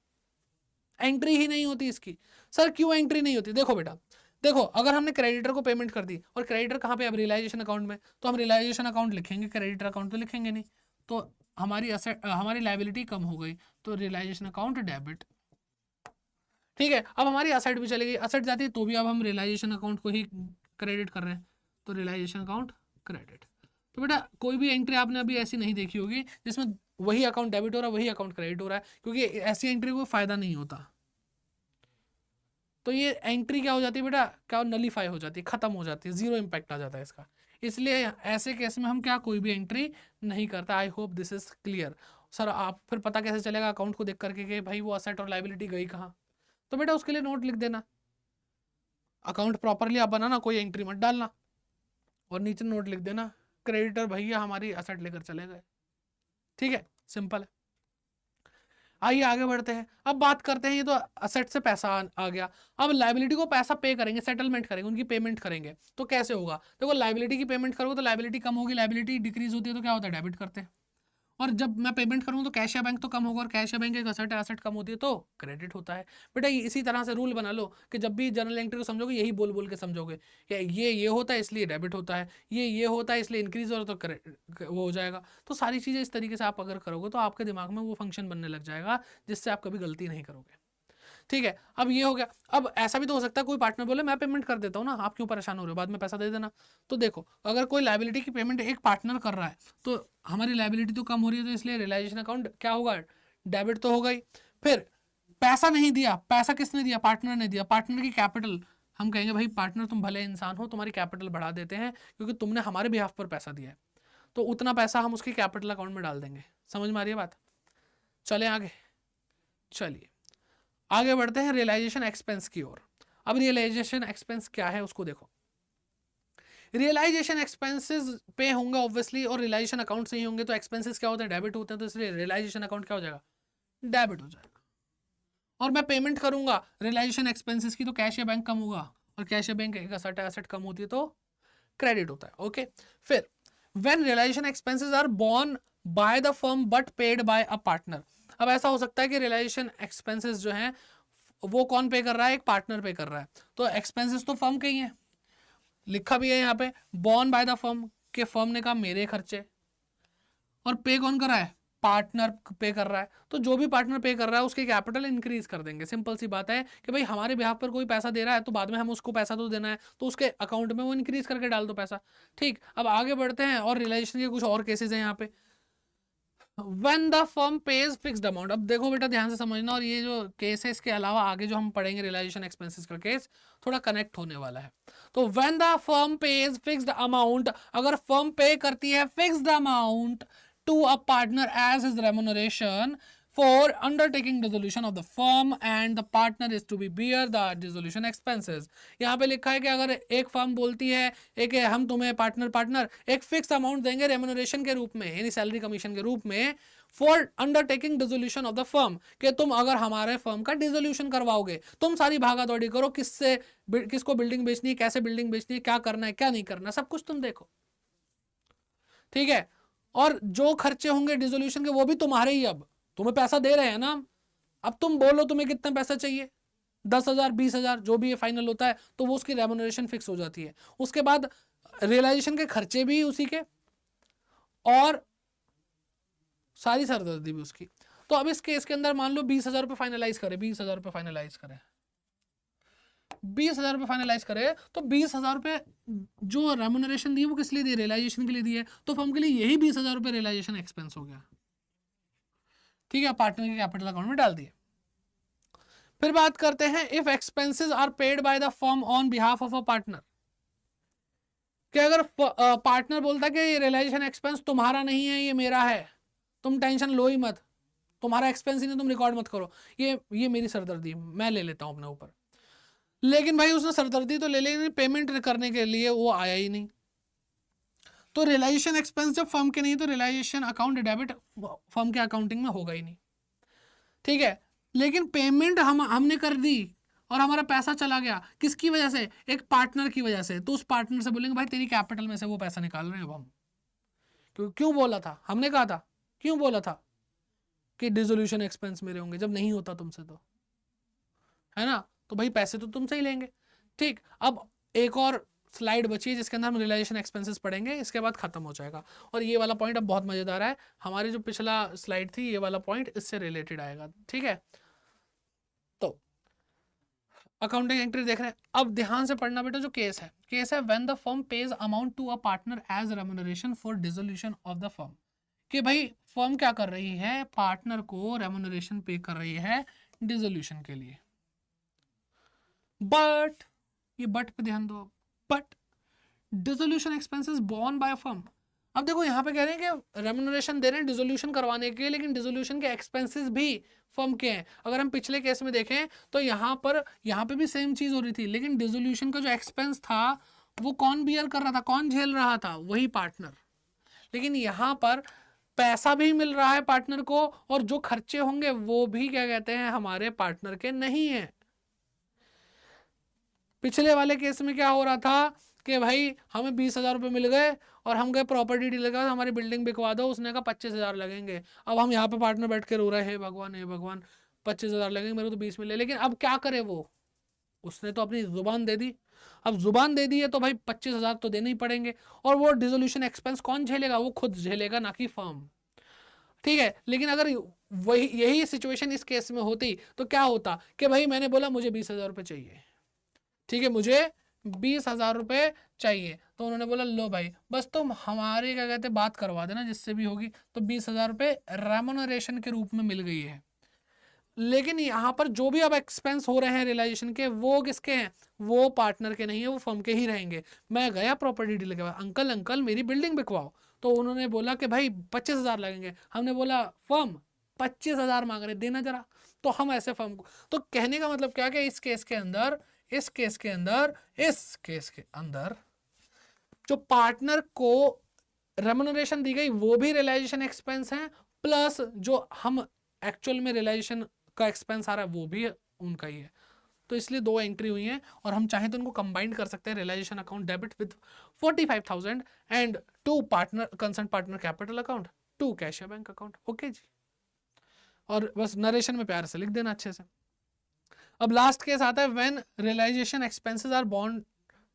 एंट्री ही नहीं होती इसकी। सर क्यों एंट्री नहीं होती? देखो बेटा, देखो अगर हमने क्रेडिटर को पेमेंट कर दी, और क्रेडिटर कहाँ पे, अब रियलाइजेशन अकाउंट में, तो हम रियलाइजेशन अकाउंट लिखेंगे, क्रेडिटर अकाउंट तो लिखेंगे नहीं, तो हमारी एसेट, हमारी लायबिलिटी कम हो गई, तो रियलाइजेशन अकाउंट डेबिट। ठीक है, अब हमारी एसेट भी चली गई, एसेट जाती है तो भी अब हम रियलाइजेशन अकाउंट को ही क्रेडिट कर रहे हैं, तो रियलाइजेशन अकाउंट क्रेडिट। तो बेटा कोई भी एंट्री आपने अभी ऐसी नहीं देखी होगी जिसमें वही अकाउंट डेबिट हो रहा है, वही अकाउंट क्रेडिट हो रहा है, क्योंकि ऐसी एंट्री को फायदा नहीं होता। तो ये एंट्री क्या हो जाती है बेटा, क्या नलीफाई हो जाती है, खत्म हो जाती है, जीरो इम्पैक्ट आ जाता है इसका। इसलिए ऐसे केस में हम क्या कोई भी एंट्री नहीं करता। I hope this is clear. Sir आप फिर पता कैसे चलेगा अकाउंट को देख करके कि भाई वो असेट और लाइबिलिटी गई कहाँ? तो बेटा उसके लिए नोट लिख देना, अकाउंट प्रॉपरली आप बनाना, कोई एंट्री मत डालना, और नीचे नोट लिख देना क्रेडिटर भैया हमारी असेट लेकर चले गए। ठीक है, सिंपल है। आइए आगे बढ़ते हैं, अब बात करते हैं, ये तो असेट से पैसा आ गया, अब लाइबिलिटी को पैसा पे करेंगे, सेटलमेंट करेंगे, उनकी पेमेंट करेंगे, तो कैसे होगा? देखो लाइबिलिटी की पेमेंट करोगे तो लाइबिलिटी कम होगी, लाइबिलिटी डिक्रीज होती है तो क्या होता है, डेबिट करते हैं। और जब मैं पेमेंट करूँ तो कैश या बैंक तो कम होगा, और कैश या बैंक एक असेट है, असेट कम होती है तो क्रेडिट होता है। बेटा इसी तरह से रूल बना लो कि जब भी जर्नल एंट्री को समझोगे यही बोल बोल के समझोगे कि ये होता है इसलिए डेबिट होता है, ये होता है इसलिए इंक्रीज हो रहा तो वो हो जाएगा। तो सारी चीज़ें इस तरीके से आप अगर करोगे तो आपके दिमाग में वो फंक्शन बनने लग जाएगा, जिससे आप कभी गलती नहीं करोगे। ठीक है, अब ये हो गया। अब ऐसा भी तो हो सकता है कोई पार्टनर बोले मैं पेमेंट कर देता हूँ ना, आप क्यों परेशान हो रहे हो, बाद में पैसा दे देना। तो देखो अगर कोई लाइबिलिटी की पेमेंट एक पार्टनर कर रहा है तो हमारी लाइबिलिटी तो कम हो रही है, तो इसलिए रियलाइजेशन अकाउंट क्या होगा, डेबिट तो होगा ही। फिर पैसा नहीं दिया, पैसा किसने दिया, पार्टनर ने दिया, पार्टनर की कैपिटल, हम कहेंगे भाई पार्टनर तुम भले इंसान हो, तुम्हारी कैपिटल बढ़ा देते हैं क्योंकि तुमने हमारे बिहाफ पर पैसा दिया है, तो उतना पैसा हम उसकी कैपिटल अकाउंट में डाल देंगे। समझ में आ रही है बात? चले आगे, चलिए आगे बढ़ते हैं रियलाइजेशन एक्सपेंस की ओर। अब रियलाइजेशन एक्सपेंस क्या है उसको देखो। रियलाइजेशन एक्सपेंसेस पे होंगे ऑब्वियसली, और रियलाइजेशन अकाउंट से ही होंगे, तो एक्सपेंसेस क्या होते हैं, डेबिट होते हैं, तो इसलिए रियलाइजेशन अकाउंट क्या हो जाएगा, डेबिट हो जाएगा। और मैं पेमेंट करूंगा रियलाइजेशन एक्सपेंसेस की तो कैश या बैंक कम होगा, और कैश या बैंक एक असेट है, एसेट कम होती है तो क्रेडिट होता है। ओके, फिर when realisation expenses are borne by the firm but paid by a partner. अब ऐसा हो सकता है कि रियलाइजेशन एक्सपेंसेस जो हैं वो कौन पे कर रहा है, एक पार्टनर पे कर रहा है, तो एक्सपेंसेस तो फर्म के ही है, लिखा भी है यहाँ पे बोर्न बाय द फर्म, के फर्म ने कहा मेरे खर्चे, और पे कौन कर रहा है, पार्टनर पे कर रहा है, तो जो भी पार्टनर पे कर रहा है उसके कैपिटल इंक्रीज कर देंगे। सिंपल सी बात है कि भाई हमारे बिहाफ पर कोई पैसा दे रहा है तो बाद में हम उसको पैसा तो देना है, तो उसके अकाउंट में वो इंक्रीज करके डाल दो पैसा। ठीक, अब आगे बढ़ते हैं, और रियलाइजेशन के कुछ और केसेस हैं यहाँ पे। When the firm pays fixed amount, अब देखो बेटा ध्यान से समझना, और ये जो केस है इसके अलावा आगे जो हम पढ़ेंगे रियलाइजेशन एक्सपेंसेस का केस थोड़ा कनेक्ट होने वाला है। तो when the firm pays fixed amount, अगर फर्म पे करती है fixed amount to a partner as his remuneration for undertaking dissolution of the firm and the partner is to be bear the dissolution expenses। यहाँ पे लिखा है कि अगर एक फर्म बोलती है एक हम तुम्हें पार्टनर एक फिक्स अमाउंट देंगे रेम्युनरेशन के रूप में, यानी सैलरी कमीशन के रूप में, for undertaking dissolution of the firm, कि तुम अगर हमारे फर्म का डिसोल्यूशन करवाओगे, तुम सारी भागा दौड़ी करो, किसको बिल्डिंग बेचनी है, कैसे बिल्डिंग बेचनी है, क्या करना है क्या नहीं करना, सब कुछ तुम देखो। ठीक है, और जो खर्चे होंगे डिसोल्यूशन के वो भी तुम्हारे ही, अब तुम्हें पैसा दे रहे हैं ना, अब तुम बोलो तुम्हें कितना पैसा चाहिए, 10,000 20,000 जो भी फाइनल होता है, तो वो उसकी रेम्युनरेशन फिक्स हो जाती है। उसके बाद रियलाइजेशन के खर्चे भी उसी के, और सारी सरदर्दी भी उसकी। तो अब इस केस के अंदर मान लो 20,000 रुपये फाइनलाइज करे, 20,000 रुपये फाइनलाइज करे, 20,000 रुपये फाइनलाइज करे, तो 20,000 रुपये जो रेम्युनरेशन दी है वो किस लिए दी है, रियलाइजेशन के लिए दी है, तो फर्म के लिए यही 20,000 रुपये रियलाइजेशन एक्सपेंस हो गया। ठीक है, पार्टनर के कैपिटल अकाउंट में डाल दिए। फिर बात करते हैं if expenses are paid by the firm on behalf of a partner, कि अगर पार्टनर बोलता है कि ये रियलाइजेशन एक्सपेंस तुम्हारा नहीं है, ये मेरा है, तुम टेंशन लो ही मत, तुम्हारा एक्सपेंस ही नहीं, तुम रिकॉर्ड मत करो, ये मेरी सरदर्दी मैं ले लेता हूं अपने ऊपर। लेकिन भाई उसने सरदर्दी तो ले ली, पेमेंट करने के लिए वो आया ही नहीं, तो रियलाइजेशन एक्सपेंस जब फर्म के नहीं तो रियलाइजेशन अकाउंट डेबिट फर्म के अकाउंटिंग में होगा ही नहीं, ठीक है। लेकिन पेमेंट हमने कर दी और हमारा पैसा चला गया, किसकी वजह से? एक पार्टनर की वजह से। तो उस पार्टनर से बोलेंगे भाई तेरी कैपिटल में से वो पैसा निकाल रहे हैं अब हम। क्यों बोला था हमने, कहा था क्यों बोला था कि डिसोल्यूशन एक्सपेंस मेरे होंगे, जब नहीं होता तुमसे तो, है ना। तो भाई पैसे तो तुमसे ही लेंगे। ठीक, अब एक और स्लाइड बची है जिसके अंदर हम रियलाइजेशन एक्सपेंसेस पढ़ेंगे, इसके बाद खत्म हो जाएगा। और ये वाला पॉइंट अब बहुत मजेदार है, हमारी जो पिछला स्लाइड थी ये वाला पॉइंट इससे रिलेटेड आएगा, ठीक है। तो अकाउंटिंग एंट्री देख रहे हैं, अब ध्यान से पढ़ना बेटा। जो केस है when the firm pays amount to a partner as remuneration for dissolution of the firm, कि भाई फर्म क्या कर रही है, पार्टनर को रेम्युनरेशन पे कर रही है डिसोल्यूशन के लिए। बट ये बट पे ध्यान दो, but dissolution expenses borne by firm. अब देखो यहाँ पे कह रहे हैं कि रेम्युनरेशन दे रहे हैं डिसोल्यूशन करवाने के, लेकिन डिसोल्यूशन के एक्सपेंसेस भी फर्म के हैं। अगर हम पिछले केस में देखें तो यहाँ पे भी सेम चीज हो रही थी, लेकिन डिसोल्यूशन का जो एक्सपेंस था वो कौन बियर कर रहा था, कौन झेल रहा था, वही पार्टनर। लेकिन यहाँ पर पैसा भी मिल रहा है पार्टनर को, और जो खर्चे होंगे वो भी क्या कहते हैं, हमारे पार्टनर के नहीं है। पिछले वाले केस में क्या हो रहा था कि भाई हमें 20,000 रुपये मिल गए और हम गए प्रॉपर्टी डीलर के पास, हमारी बिल्डिंग बिकवा दो, उसने कहा 25,000 लगेंगे। अब हम यहाँ पे पार्टनर बैठ के रो रहे हैं, हे भगवान 25,000 लगेंगे, मेरे को तो 20 मिले। लेकिन अब क्या करे वो, उसने तो अपनी जुबान दे दी। अब जुबान दे दी है तो भाई 25,000 तो देने ही पड़ेंगे। और वो डिसोल्यूशन एक्सपेंस कौन झेलेगा, वो खुद झेलेगा, ना कि फर्म, ठीक है। लेकिन अगर वही यही सिचुएशन इस केस में होती तो क्या होता कि भाई मैंने बोला मुझे 20,000 रुपये चाहिए, ठीक है, मुझे 20,000 रुपये चाहिए, तो उन्होंने बोला लो भाई बस तुम हमारे क्या कहते बात करवा देना जिससे भी होगी, तो 20,000 रुपये रेम्युनरेशन के रूप में मिल गई है। लेकिन यहाँ पर जो भी अब एक्सपेंस हो रहे हैं रियलाइजेशन के, वो किसके हैं, वो पार्टनर के नहीं है, वो फर्म के ही रहेंगे। मैं गया प्रॉपर्टी डीलर के पास, अंकल मेरी बिल्डिंग बिकवाओ, तो उन्होंने बोला कि भाई 25,000 लगेंगे। हमने बोला फर्म 25,000 मांग रहे, देना जरा। तो हम ऐसे फर्म को, तो कहने का मतलब क्या कि इस केस के अंदर जो पार्टनर को रेम्युनरेशन दी गई वो भी रियलाइजेशन एक्सपेंस है, प्लस जो हम एक्चुअल में रियलाइजेशन का एक्सपेंस आ रहा है वो भी उनका ही है। तो इसलिए दो एंट्री हुई हैं, और हम चाहें तो उनको कंबाइन कर सकते हैं, realisation account debit with 45,000 and 2 partner concern partner capital account, 2 cash bank account. Okay जी, और बस नरेशन में प्यार से लिख देना अच्छे से। अब लास्ट केस आता है when realisation expenses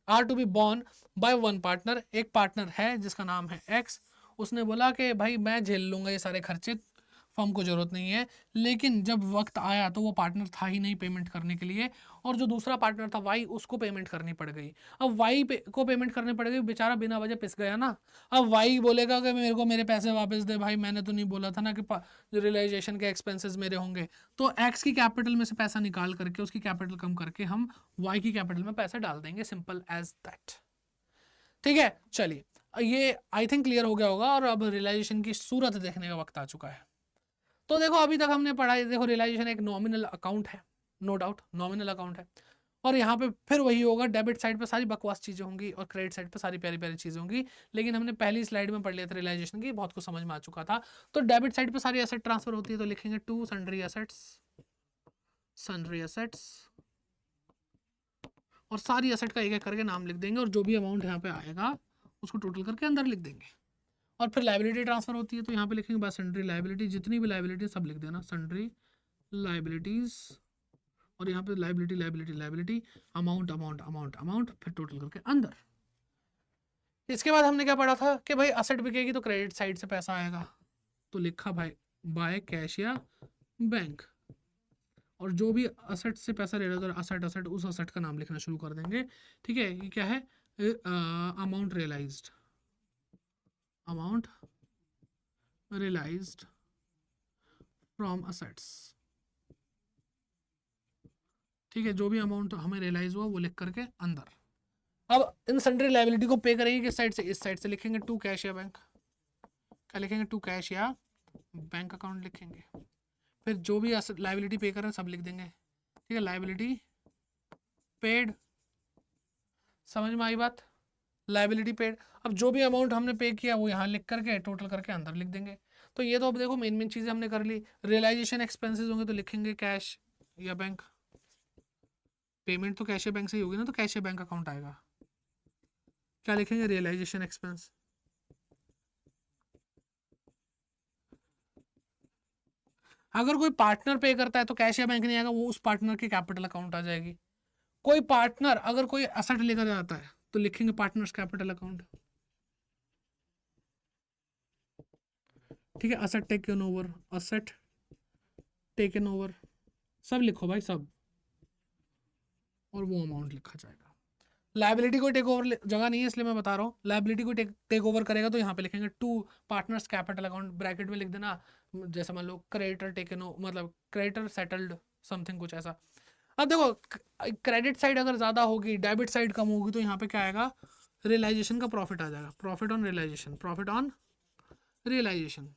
are to be borne by one partner. एक पार्टनर है जिसका नाम है एक्स, उसने बोला कि भाई मैं झेल लूंगा ये सारे खर्चे, फर्म को जरूरत नहीं है। लेकिन जब वक्त आया तो वो पार्टनर था ही नहीं पेमेंट करने के लिए, और जो दूसरा पार्टनर था वाई, उसको पेमेंट करनी पड़ गई। अब वाई को पेमेंट करनी पड़ गई, बेचारा बिना वजह पिस गया ना। अब वाई बोलेगा कि मेरे को मेरे पैसे वापस दे भाई, मैंने तो नहीं बोला था ना कि जो रियलाइजेशन के एक्सपेंसेस मेरे होंगे। तो एक्स की कैपिटल में से पैसा निकाल करके, उसकी कैपिटल कम करके हम वाई की कैपिटल में पैसे डाल देंगे, सिंपल एज दैट, ठीक है। चलिए, ये आई थिंक क्लियर हो गया होगा, और अब रियलाइजेशन की सूरत देखने का वक्त आ चुका है। तो देखो अभी तक हमने पढ़ा है, देखो रियलाइजेशन एक नॉमिनल अकाउंट है, नो डाउट नॉमिनल अकाउंट है, और यहाँ पे फिर वही होगा, डेबिट साइड पे सारी बकवास चीजें होंगी और क्रेडिट साइड पे सारी प्यारी प्यारी चीजें होंगी। लेकिन हमने पहली स्लाइड में पढ़ लिया था रियलाइजेशन की, बहुत कुछ समझ में आ चुका था। तो डेबिट साइड पे सारी एसेट ट्रांसफर होती है, तो लिखेंगे टू सन्ड्री एसेट्स, और सारी एसेट का एक एक करके नाम लिख देंगे, और जो भी अमाउंट यहाँ पे आएगा उसको टोटल करके अंदर लिख देंगे। और फिर लाइबिलिटी ट्रांसफर होती है, तो यहाँ पे लिखेंगे बस सन्ड्री लाइबिलिटी, जितनी भी लाइबिलिटी सब लिख देना, सन्ड्री लाइबिलिटीज, और यहाँ पे लाइबिलिटी अमाउंट, फिर टोटल करके अंदर। इसके बाद हमने क्या पढ़ा था कि भाई असेट बिकेगी तो क्रेडिट साइड से पैसा आएगा, तो लिखा भाई बाय कैश या बैंक, और जो भी असेट से पैसा ले रहा है तो असेट उस असेट का नाम लिखना शुरू कर देंगे, ठीक है। ये क्या है, अमाउंट रियलाइज्ड फ्रॉम असेट्स, ठीक है। जो भी अमाउंट हमें रियलाइज हुआ वो लिख करके अंदर। अब इन सन्ड्री लाइबिलिटी को पे करेंगे किस साइड से, इस साइड से लिखेंगे टू कैश या बैंक, क्या लिखेंगे, टू कैश या बैंक अकाउंट लिखेंगे। फिर जो भी लाइबिलिटी पे कर रहे हैं सब लिख देंगे, ठीक है। लाइबिलिटी पेड, समझ में आई बात, लाइबिलिटी पेड। अब जो भी अमाउंट हमने पे किया वो यहाँ लिख करके टोटल करके अंदर लिख देंगे। तो ये तो अब देखो मेन मेन चीज़ें हमने कर ली। रियलाइजेशन एक्सपेंसेस होंगे तो लिखेंगे कैश या बैंक। पेमेंट तो कैश या बैंक से ही होगी ना, तो कैश या बैंक अकाउंट आएगा। क्या लिखेंगे? Realisation expense. अगर कोई पार्टनर पे करता है तो कैश या बैंक नहीं आएगा, वो उस पार्टनर की कैपिटल अकाउंट आ जाएगी। कोई पार्टनर अगर कोई असेट लेकर जाता है तो लिखेंगे पार्टनर्स कैपिटल अकाउंट। ठीक है, asset taken over, asset taken over, सब लिखो भाई सब, और वो अमाउंट लिखा जाएगा। लाइबिलिटी को टेक ओवर जगह नहीं है इसलिए मैं बता रहा हूँ। लाइबिलिटी को टेक ओवर करेगा तो यहाँ पे लिखेंगे to partners capital account, bracket में लिख देना। जैसे मान लो क्रेडिटर टेकन, मतलब क्रेडिटर सेटल्ड समथिंग कुछ ऐसा। अब देखो क्रेडिट साइड अगर ज़्यादा होगी, डेबिट साइड कम होगी, तो यहाँ पे क्या आएगा? रियलाइजेशन का प्रॉफिट आ जाएगा। Profit on realisation, profit on realisation.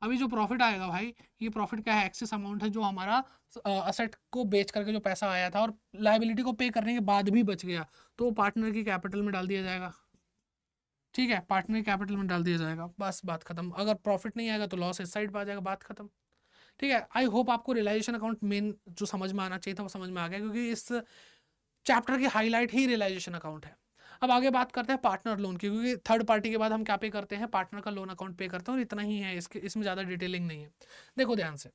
अभी जो प्रॉफिट आएगा भाई, ये प्रॉफिट क्या है? एक्सेस अमाउंट है जो हमारा असेट को बेच करके जो पैसा आया था और लाइबिलिटी को पे करने के बाद भी बच गया, तो पार्टनर की कैपिटल में डाल दिया जाएगा। ठीक है, पार्टनर की कैपिटल में डाल दिया जाएगा, बस बात खत्म। अगर प्रॉफिट नहीं आएगा तो लॉस इस साइड पर आ जाएगा, बात खत्म। ठीक है, आई होप आपको रियलाइजेशन अकाउंट मेन जो समझ में आना चाहिए था वो समझ में आ गया, क्योंकि इस चैप्टर की हाईलाइट ही रियलाइजेशन अकाउंट है। अब आगे बात करते हैं पार्टनर लोन की, क्योंकि थर्ड पार्टी के बाद हम क्या पे करते हैं? पार्टनर का लोन अकाउंट पे करते हैं, और इतना ही है, इसके इसमें ज़्यादा डिटेलिंग नहीं है। देखो ध्यान से,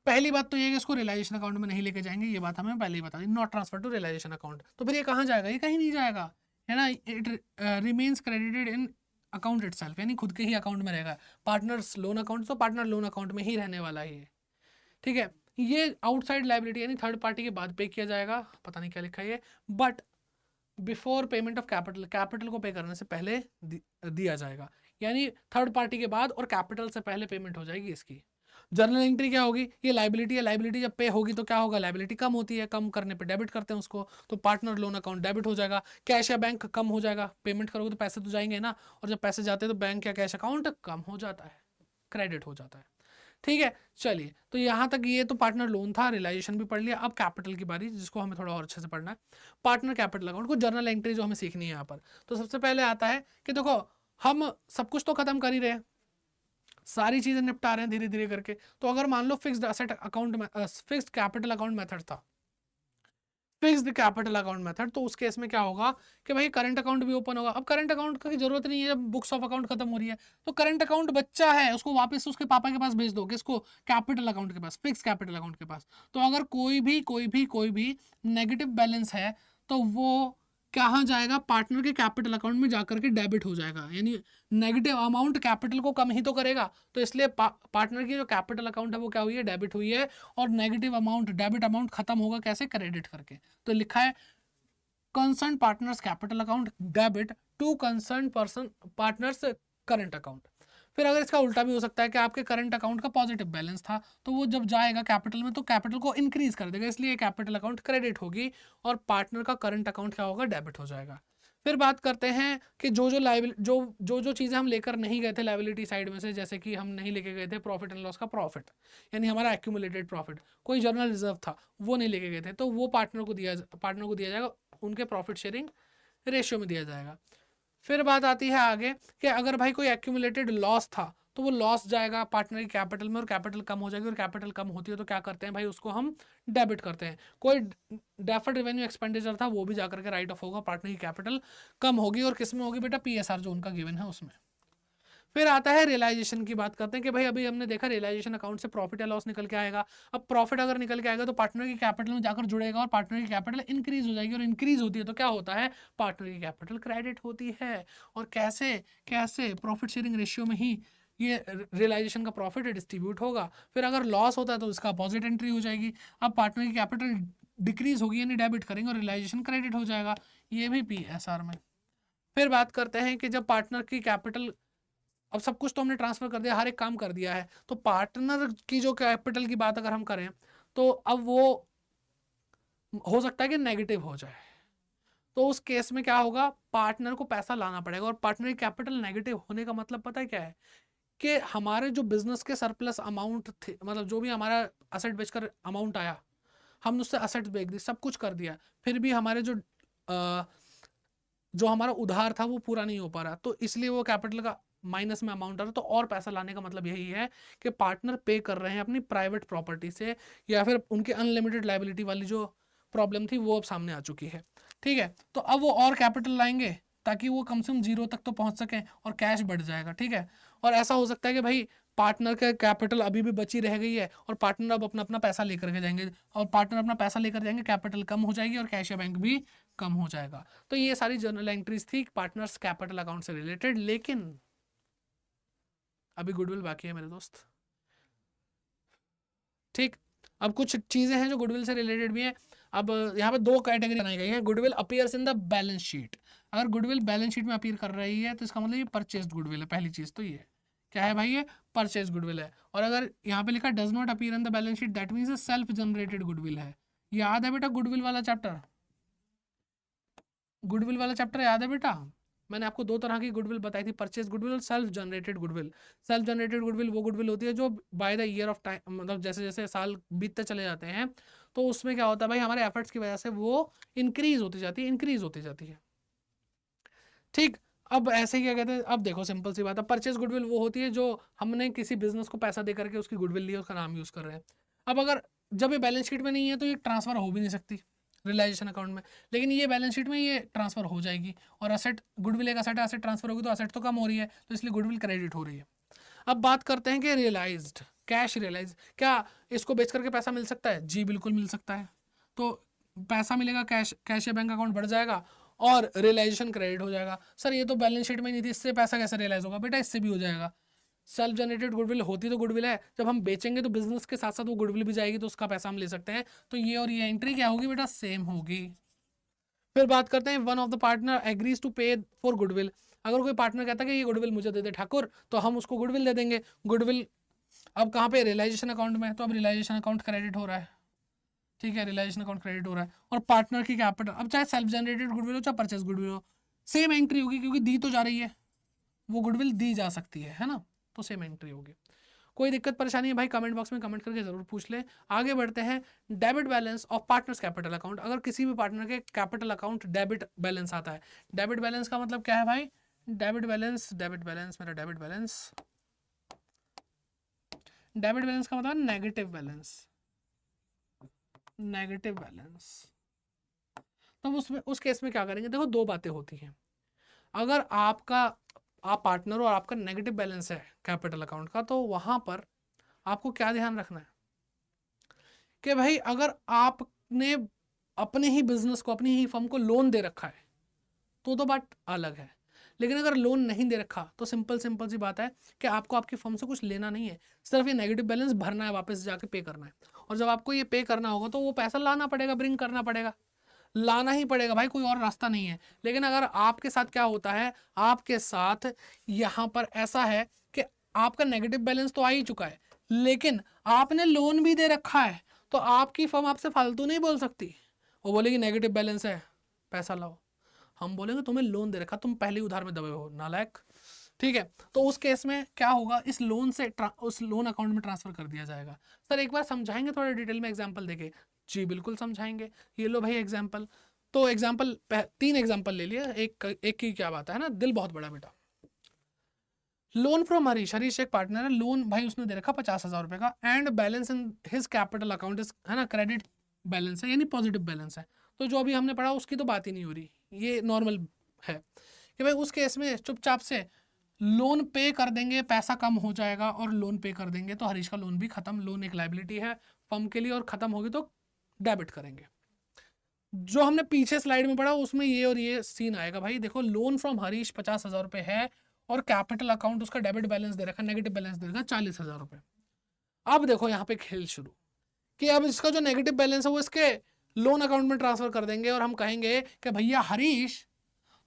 पहली बात तो ये है कि इसको रियलाइजेशन अकाउंट में नहीं लेके जाएंगे, ये बात हमें पहले ही बता दी, not transfer to realisation account. तो फिर ये कहाँ जाएगा? ये कहीं नहीं जाएगा, है ना। It remains credited in account itself, यानी खुद के ही अकाउंट में रहेगा। पार्टनर्स लोन अकाउंट तो पार्टनर लोन अकाउंट में ही रहने वाला है ये। ठीक है, ये आउटसाइड लाइबिलिटी यानी थर्ड पार्टी के बाद पे किया जाएगा, पता नहीं क्या लिखा है ये, but before payment of capital, capital को पे करने से पहले दिया जाएगा। यानी थर्ड पार्टी के बाद और कैपिटल से पहले पेमेंट हो जाएगी इसकी। जर्नल एंट्री क्या होगी? ये लाइबिलिटी है, लाइबिलिटी जब पे होगी तो क्या होगा? लाइबिलिटी कम होती है, कम करने पे डेबिट करते हैं उसको, तो पार्टनर लोन अकाउंट डेबिट हो जाएगा। कैश या बैंक कम हो जाएगा, पेमेंट करोगे तो पैसे तो जाएंगे ना, और जब पैसे जाते हैं तो बैंक या कैश अकाउंट कम हो जाता है, क्रेडिट हो जाता है। ठीक है, चलिए, तो यहाँ तक ये तो पार्टनर लोन था, रियलाइजेशन भी पढ़ लिया। अब कैपिटल की बारी, जिसको हमें थोड़ा और अच्छे से पढ़ना है। पार्टनर कैपिटल अकाउंट को जर्नल एंट्री जो हमें सीखनी है यहाँ पर, तो सबसे पहले आता है कि देखो हम सब कुछ तो खत्म कर ही रहे हैं, सारी चीजें निपटा रहे हैं धीरे धीरे करके। तो अगर मान लो फिक्स्ड असेट अकाउंट में फिक्स्ड कैपिटल अकाउंट मेथड था, फिक्स्ड कैपिटल अकाउंट मेथड, तो उस केस में क्या होगा कि भाई करंट अकाउंट भी ओपन होगा। अब करंट अकाउंट की जरूरत नहीं है जब बुक्स ऑफ अकाउंट खत्म हो रही है, तो करंट अकाउंट बच्चा है उसको वापस उसके पापा के पास भेज दो, किसको? कैपिटल अकाउंट के पास, फिक्स कैपिटल अकाउंट के पास। तो अगर कोई भी नेगेटिव बैलेंस है तो वो कहाँ जाएगा? पार्टनर के कैपिटल अकाउंट में जाकर के डेबिट हो जाएगा, यानी नेगेटिव अमाउंट कैपिटल को कम ही तो करेगा। तो इसलिए पार्टनर की जो कैपिटल अकाउंट है वो क्या हुई है? डेबिट हुई है, और नेगेटिव अमाउंट, डेबिट अमाउंट खत्म होगा कैसे? क्रेडिट करके। तो लिखा है concern partners capital account debit to concern person partners current account. फिर अगर इसका उल्टा भी हो सकता है कि आपके करंट अकाउंट का पॉजिटिव बैलेंस था, तो वो जब जाएगा कैपिटल में तो कैपिटल को इंक्रीज कर देगा, इसलिए कैपिटल अकाउंट क्रेडिट होगी और पार्टनर का करंट अकाउंट क्या होगा? डेबिट हो जाएगा। फिर बात करते हैं कि जो चीज़ें हम लेकर नहीं गए थे लाइबिलिटी साइड में से, जैसे कि हम नहीं लेके गए थे प्रॉफिट एंड लॉस का प्रॉफिट, यानी हमारा एक्यूमुलेटेड प्रॉफिट, कोई जर्नल रिजर्व था वो नहीं लेके गए थे, तो वो पार्टनर को दिया जाएगा, उनके प्रॉफिट शेयरिंग रेशियो में दिया जाएगा। फिर बात आती है आगे कि अगर भाई कोई एक्यूमुलेटेड लॉस था तो वो लॉस जाएगा पार्टनर की कैपिटल में, और कैपिटल कम हो जाएगी, और कैपिटल कम होती है तो क्या करते हैं भाई? उसको हम डेबिट करते हैं। कोई डेफर्ड रेवेन्यू एक्सपेंडिचर था वो भी जाकर के राइट ऑफ होगा, पार्टनर की कैपिटल कम होगी, और किस में होगी बेटा? पीएसआर जो उनका गिवन है उसमें। फिर आता है रियलाइजेशन की बात करते हैं कि भाई अभी हमने देखा रियलाइजेशन अकाउंट से प्रॉफिट या लॉस निकल के आएगा। अब प्रॉफिट अगर निकल के आएगा तो पार्टनर की कैपिटल में जाकर जुड़ेगा, और पार्टनर की कैपिटल इंक्रीज हो जाएगी, और इंक्रीज होती है तो क्या होता है? पार्टनर की कैपिटल क्रेडिट होती है। और कैसे? कैसे? प्रॉफिट शेयरिंग रेशियो में ही ये रियलाइजेशन का प्रॉफिट डिस्ट्रीब्यूट होगा। फिर अगर लॉस होता है तो इसका अपोजिट एंट्री हो जाएगी। अब पार्टनर की कैपिटल डिक्रीज होगी यानी डेबिट करेंगे, और रियलाइजेशन क्रेडिट हो जाएगा, ये भी पीएसआर में। फिर बात करते हैं कि जब पार्टनर की कैपिटल, अब सब कुछ तो हमने ट्रांसफर कर दिया, हर एक काम कर दिया है, तो पार्टनर की जो कैपिटल की बात अगर हम करें तो अब वो हो सकता है कि नेगेटिव हो जाए। तो उस केस में क्या होगा? पार्टनर को पैसा लाना पड़ेगा, और पार्टनर की कैपिटल नेगेटिव होने का मतलब पता है क्या है? कि हमारे जो बिजनेस के सरप्लस अमाउंट थे, मतलब जो भी हमारा असेट बेचकर अमाउंट आया, हमने उससे असेट्स बेच दी, सब कुछ कर दिया, फिर भी हमारे जो हमारा उधार था वो पूरा नहीं हो पा रहा, तो इसलिए वो कैपिटल का माइनस में अमाउंट आ रहा है। तो और पैसा लाने का मतलब यही है कि पार्टनर पे कर रहे हैं अपनी प्राइवेट प्रॉपर्टी से, या फिर उनकी अनलिमिटेड लायबिलिटी वाली जो प्रॉब्लम थी वो अब सामने आ चुकी है। ठीक है, तो अब वो और कैपिटल लाएंगे ताकि वो कम से कम जीरो तक तो पहुंच सके और कैश बढ़ जाएगा। ठीक है, और ऐसा हो सकता है कि भाई पार्टनर का कैपिटल अभी भी बची रह गई है और पार्टनर अब अपना अपना पैसा लेकर के जाएंगे, और पार्टनर अपना पैसा लेकर जाएंगे, कैपिटल कम हो जाएगी और कैश या बैंक भी कम हो जाएगा। तो ये सारी जर्नल एंट्रीज थी पार्टनर्स कैपिटल अकाउंट से रिलेटेड, लेकिन अभी गुडविल बाकी है मेरे दोस्त। ठीक, अब कुछ चीजें हैं जो गुडविल से रिलेटेड भी है। अब यहाँ पे दो कैटेगरी बनाई गई है। Goodwill appears in the balance sheet. अगर गुडविल बैलेंस शीट में अपीयर कर रही है तो इसका मतलब ये परचेस्ड गुडविल है। पहली चीज तो ये क्या है भाई, ये परचेज गुडविल है। और अगर यहाँ पे लिखा does not appear in the balance sheet, that means self generated goodwill है। याद है बेटा गुडविल वाला चैप्टर? गुडविल वाला चैप्टर याद है बेटा? मैंने आपको दो तरह की गुडविल बताई थी, परचेज गुडविल और self generated goodwill. Self generated goodwill वो गुडविल होती है जो by the year of time, मतलब जैसे जैसे साल बीतते चले जाते हैं तो उसमें क्या होता है भाई, हमारे एफर्ट्स की वजह से वो इंक्रीज होती जाती है, इंक्रीज होती जाती है। ठीक, अब ऐसे क्या कहते हैं, अब देखो सिंपल सी बात है, परचेज गुडविल वो होती है जो हमने किसी बिजनेस को पैसा दे करके उसकी गुडविल ली, उसका नाम यूज कर रहे हैं। अब अगर जब ये बैलेंस शीट में नहीं है तो ये ट्रांसफर हो भी नहीं सकती रियलाइजेशन अकाउंट में, लेकिन ये बैलेंस शीट में ये ट्रांसफर हो जाएगी। और असेट, गुडविल एक असेट है, असेट ट्रांसफर होगी तो असेट तो कम हो रही है, तो इसलिए गुडविल क्रेडिट हो रही है। अब बात करते हैं कि रियलाइज्ड कैश रियलाइज, क्या इसको बेच करके पैसा मिल सकता है? जी बिल्कुल मिल सकता है। तो पैसा मिलेगा, कैश या बैंक अकाउंट बढ़ जाएगा और रियलाइजेशन क्रेडिट हो जाएगा। सर ये तो बैलेंस शीट में नहीं थी, इससे पैसा कैसे रियलाइज होगा? बेटा इससे भी हो जाएगा। सेल्फ जनरेटेड गुडविल होती तो गुडविल है, जब हम बेचेंगे तो बिजनेस के साथ साथ वो गुडविल भी जाएगी, तो उसका पैसा हम ले सकते हैं। तो ये और ये एंट्री क्या होगी बेटा? सेम होगी। फिर बात करते हैं one of the partner agrees to pay for goodwill. अगर कोई पार्टनर कहता है कि ये गुडविल मुझे दे दे ठाकुर, तो हम उसको गुडविल दे देंगे। गुडविल अब कहाँ पे? रियलाइजेशन अकाउंट में, तो अब रियलाइजेशन अकाउंट क्रेडिट हो रहा है। ठीक है, रियलाइजेशन अकाउंट क्रेडिट हो रहा है। और पार्टनर की कैपिटल, अब चाहे सेल्फ जनरेटेड गुडविल हो चाहे परचेज गुडविल हो, सेम एंट्री होगी, क्योंकि दी तो जा रही है, वो गुडविल दी जा सकती है ना, तो सेम एंट्री होगी। कोई दिक्कत परेशानी है भाई, कमेंट बॉक्स में कमेंट करके जरूर पूछ ले। आगे बढ़ते हैं, debit balance of partners capital account. अगर किसी भी पार्टनर के कैपिटल अकाउंट डेबिट बैलेंस आता है, डेबिट बैलेंस का मतलब क्या है भाई? डेबिट बैलेंस, डेबिट बैलेंस, मेरा डेबिट बैलेंस, डेबिट बैलेंस का मतलब नेगेटिव बैलेंस, नेगेटिव बैलेंस। तो उसमें, उस केस में क्या करेंगे? देखो दो बातें होती हैं। अगर आप पार्टनर हो और आपका नेगेटिव बैलेंस है कैपिटल अकाउंट का, तो वहां पर आपको क्या ध्यान रखना है कि भाई अगर आपने अपने ही बिजनेस को, अपनी ही फर्म को लोन दे रखा है तो बात अलग है। लेकिन अगर लोन नहीं दे रखा तो सिंपल सी बात है कि आपको आपकी फर्म से कुछ लेना नहीं है, सिर्फ ये नेगेटिव बैलेंस भरना है, वापस जाके पे करना है। और जब आपको ये पे करना होगा तो वो पैसा लाना पड़ेगा, ब्रिंग करना पड़ेगा, लाना ही पड़ेगा भाई, कोई और रास्ता नहीं है। लेकिन अगर आपके साथ क्या होता है, आपके साथ यहाँ पर ऐसा है कि आपका नेगेटिव बैलेंस तो आ ही चुका है, लेकिन आपने लोन भी दे रखा है, तो आपकी फर्म आपसे फालतू नहीं बोल सकती। वो बोलेगी नेगेटिव बैलेंस है, पैसा लाओ। हम बोलेंगे तुम्हें लोन दे रखा, तुम पहले उधार में दबे हो, नालायक। ठीक है, तो उस केस में क्या होगा? इस लोन से उस लोन अकाउंट में ट्रांसफर कर दिया जाएगा। सर एक बार समझाएंगे थोड़ा डिटेल में एग्जांपल देके? जी बिल्कुल समझाएंगे। ये लो भाई एग्जांपल। तो एग्जांपल, 3 एग्जांपल ले लिया, एक की क्या बात है ना, दिल बहुत बड़ा बेटा। लोन फ्रॉम हरीश, हरीश एक पार्टनर है, लोन भाई उसने दे रखा 50,000 रुपए का, and balance in his capital account है ना, क्रेडिट बैलेंस है यानी पॉजिटिव बैलेंस है। तो जो अभी हमने पढ़ा उसकी तो बात ही नहीं हो रही, ये नॉर्मल है कि भाई उस केस में चुपचाप से लोन पे कर देंगे, पैसा कम हो जाएगा और लोन पे कर देंगे, तो हरीश का लोन भी खत्म। लोन एक लाइबिलिटी है फर्म के लिए और खत्म होगी तो डेबिट करेंगे। जो हमने पीछे स्लाइड में पढ़ा उसमें ये और ये सीन आएगा भाई। देखो लोन फ्रॉम हरीश 50,000 रुपए है और कैपिटल अकाउंट उसका डेबिट बैलेंस दे रखा, नेगेटिव बैलेंस दे रखा 40,000 रुपए। अब देखो यहाँ पे खेल शुरू कि अब इसका जो नेगेटिव बैलेंस है वो इसके लोन अकाउंट में ट्रांसफर कर देंगे और हम कहेंगे कि भैया हरीश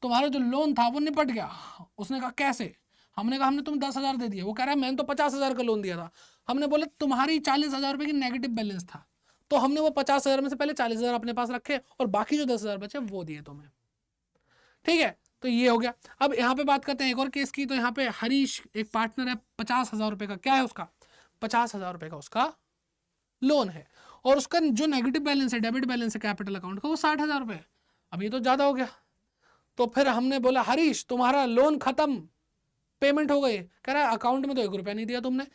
तुम्हारा जो लोन था वो निपट गया। उसने कहा कैसे? हमने कहा हमने तुम 10,000 दे दिए। वो कह रहा है मैंने तो 50,000 का लोन दिया था। हमने बोला तुम्हारी 40,000 रुपए की नेगेटिव बैलेंस था, तो हमने वो 50,000 में से पहले 40,000 अपने पास रखे और बाकी जो 10,000 बचे वो दिए तुम्हें। ठीक है, तो ये हो गया। अब यहाँ पे बात करते हैं एक और केस की। तो यहाँ पे हरीश एक पार्टनर है, 50,000 रुपए का क्या है उसका? 50,000 रुपए का उसका लोन है और उसका जो नेगेटिव बैलेंस है, डेबिट बैलेंस है कैपिटल अकाउंट का, वो 60,000 रुपये। अब ये तो ज़्यादा हो गया। तो फिर हमने बोला हरीश तुम्हारा लोन खत्म, पेमेंट हो गई। कह रहा है अकाउंट में तो 1 रुपया नहीं दिया तुमने।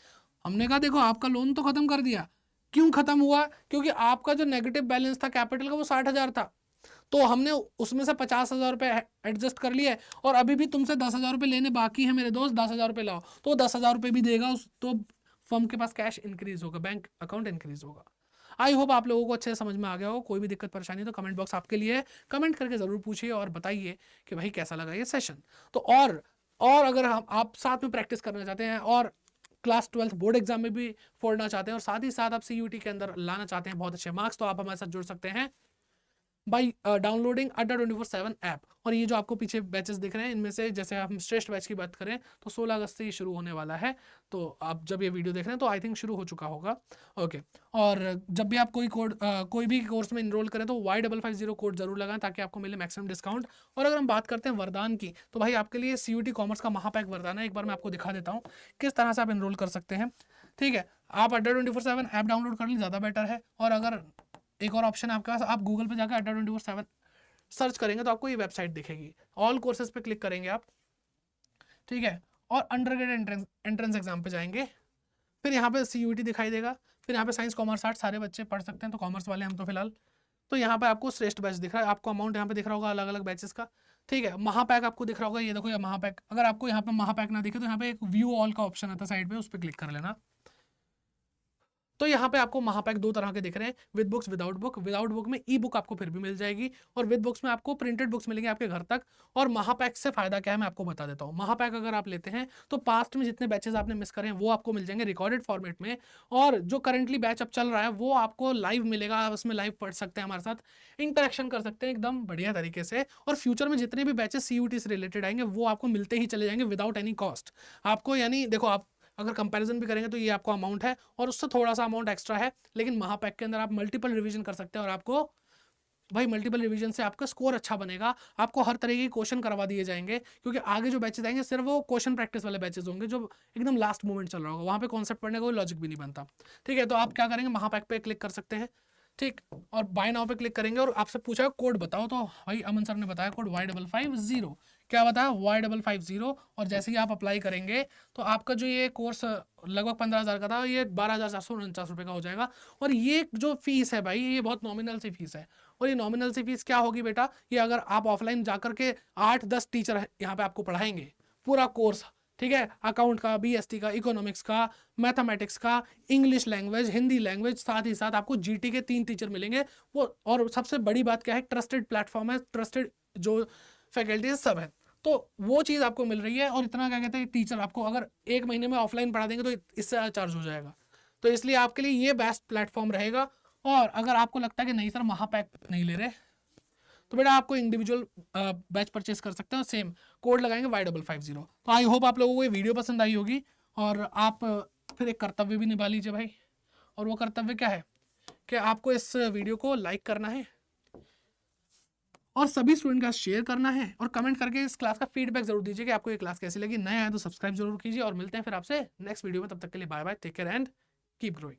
हमने कहा देखो आपका लोन तो खत्म कर दिया। क्यों खत्म हुआ? क्योंकि आपका जो नेगेटिव बैलेंस था कैपिटल का वो 60,000 था, तो हमने उसमें से 50,000 रुपये एडजस्ट कर लिए, और अभी भी तुमसे 10,000 रुपये लेने बाकी है मेरे दोस्त, 10,000 रुपये लाओ। तो 10,000 रुपये भी देगा उस, तो फर्म के पास कैश इंक्रीज होगा, बैंक अकाउंट इंक्रीज होगा। आई होप आप लोगों को अच्छे से समझ में आ गया हो। कोई भी दिक्कत परेशानी तो कमेंट बॉक्स आपके लिए है, कमेंट करके ज़रूर पूछिए और बताइए कि भाई कैसा लगा ये सेशन। तो और अगर हम आप साथ में प्रैक्टिस करना चाहते हैं और क्लास 12th बोर्ड एग्जाम में भी फोड़ना चाहते हैं, और साथ ही साथ आप CUET के अंदर लाना चाहते हैं बहुत अच्छे मार्क्स, तो आप हमारे साथ जुड़ सकते हैं बाई डाउनलोडिंग अड्डा 24/7 ऐप। और ये जो आपको पीछे बैचेस दिख रहे हैं, इनमें से जैसे हम श्रेष्ठ बैच की बात करें तो 16 अगस्त से ये शुरू होने वाला है। तो आप जब ये वीडियो देख रहे हैं तो आई थिंक शुरू हो चुका होगा। ओके, और जब भी आप कोई भी कोर्स में इनरोल करें तो Y550 कोड जरूर लगाएं ताकि आपको मिले मैक्सिमम डिस्काउंट। और अगर हम बात करते हैं वरदान की, तो भाई आपके लिए CUET कॉमर्स का महापैक वरदान है। एक बार मैं आपको दिखा देता हूँ किस तरह से आप इनरोल कर सकते हैं। ठीक है, आप अड्डा 24/7 ऐप डाउनलोड कर लें, ज़्यादा बेटर है। और अगर एक और ऑप्शन है आपके पास, आप गूगल पे जाकर अड्डा 24/7 सर्च करेंगे तो आपको ये वेबसाइट दिखेगी। ऑल कोर्सेज पे क्लिक करेंगे आप, ठीक है, और अंडरग्रेड एंट्रेंस एग्जाम पे जाएंगे। फिर यहाँ पे CUET दिखाई देगा। फिर यहाँ पे साइंस कॉमर्स आर्ट्स सारे बच्चे पढ़ सकते हैं, तो कॉमर्स वाले हम तो फिलहाल। तो यहाँ पे आपको श्रेष्ठ बैच दिख रहा है, आपको अमाउंट यहाँ पे दिख रहा होगा अलग अलग बैचेस का। ठीक है, महापैक आपको दिख रहा होगा, ये देखो ये महापैक। अगर आपको यहाँ पे महापैक ना दिखे तो यहाँ पे एक व्यू ऑल का ऑप्शन आता है साइड पे, उस पर क्लिक कर लेना। तो यहाँ पे आपको महापैक 2 तरह के दिख रहे हैं, with books, without book. Without book में ई-बुक आपको फिर भी मिल जाएगी, और विद बुक्स में आपको प्रिंटेड बुक्स मिलेंगे आपके घर तक। और महापैक से फायदा क्या है मैं आपको बता देता हूँ। महापैक अगर आप लेते हैं तो पास्ट में जितने बैचेस आपने मिस करे हैं वो आपको मिल जाएंगे रिकॉर्डेड फॉर्मेट में, और जो करंटली बैच अब चल रहा है वो आपको लाइव मिलेगा। आप उसमें लाइव पढ़ सकते हैं, हमारे साथ इंटरेक्शन कर सकते हैं एकदम बढ़िया तरीके से। और फ्यूचर में जितने भी बैचेस CUET से रिलेटेड आएंगे वो आपको मिलते ही चले जाएंगे विदाउट एनी कॉस्ट आपको। यानी देखो, आप अगर कंपैरिजन भी करेंगे तो ये आपको अमाउंट है और उससे थोड़ा सा अमाउंट एक्स्ट्रा है, लेकिन महापैक के अंदर आप मल्टीपल रिवीजन कर सकते हैं, और आपको भाई मल्टीपल रिवीजन से आपका स्कोर अच्छा बनेगा। आपको हर तरीके के क्वेश्चन करवा दिए जाएंगे, क्योंकि आगे जो बैचेस आएंगे सिर्फ वो क्वेश्चन प्रैक्टिस वाले बैचेस होंगे जो एकदम लास्ट मोमेंट चल रहा होगा, वहाँ पे कॉन्सेप्ट पढ़ने का कोई लॉजिक भी नहीं बनता। ठीक है, तो आप क्या करेंगे, महापैक पे क्लिक कर सकते हैं, ठीक, और बाय नाउ पे क्लिक करेंगे। और आपसे पूछा कोड बताओ, तो भाई अमन सर ने बताया कोड Y550। क्या बताया? Y550। और जैसे ही आप अप्लाई करेंगे तो आपका जो ये कोर्स लगभग 15,000 का था, ये 12,449 रुपये का हो जाएगा। और ये जो फीस है भाई, ये बहुत नॉमिनल सी फीस है। और ये नॉमिनल सी फीस क्या होगी बेटा, ये अगर आप ऑफलाइन जाकर के 8-10 टीचर यहाँ पे आपको पढ़ाएंगे पूरा कोर्स, ठीक है, अकाउंट का, BST का, इकोनॉमिक्स का, मैथमेटिक्स का, इंग्लिश लैंग्वेज, हिंदी लैंग्वेज, साथ ही साथ आपको GT के 3 टीचर मिलेंगे वो। और सबसे बड़ी बात क्या है, ट्रस्टेड प्लेटफॉर्म है, ट्रस्टेड जो फैकल्टीज सब है, तो वो चीज़ आपको मिल रही है। और इतना क्या कहते हैं, टीचर आपको अगर 1 महीने में ऑफलाइन पढ़ा देंगे तो इससे ज़्यादा चार्ज हो जाएगा। तो इसलिए आपके लिए ये बेस्ट प्लेटफॉर्म रहेगा। और अगर आपको लगता है कि नहीं सर महापैक नहीं ले रहे, तो बेटा आपको इंडिविजुअल बैच परचेस कर सकते हैं, सेम कोड लगाएंगे Y550। तो आई होप आप लोगों को ये वीडियो पसंद आई होगी, और आप फिर एक कर्तव्य भी निभा लीजिए भाई। और वो कर्तव्य क्या है कि आपको इस वीडियो को लाइक करना है और सभी स्टूडेंट का शेयर करना है, और कमेंट करके इस क्लास का फीडबैक जरूर दीजिए कि आपको ये क्लास कैसी लगी। नए आए तो सब्सक्राइब जरूर कीजिए, और मिलते हैं फिर आपसे नेक्स्ट वीडियो में। तब तक के लिए bye bye, take care and keep growing.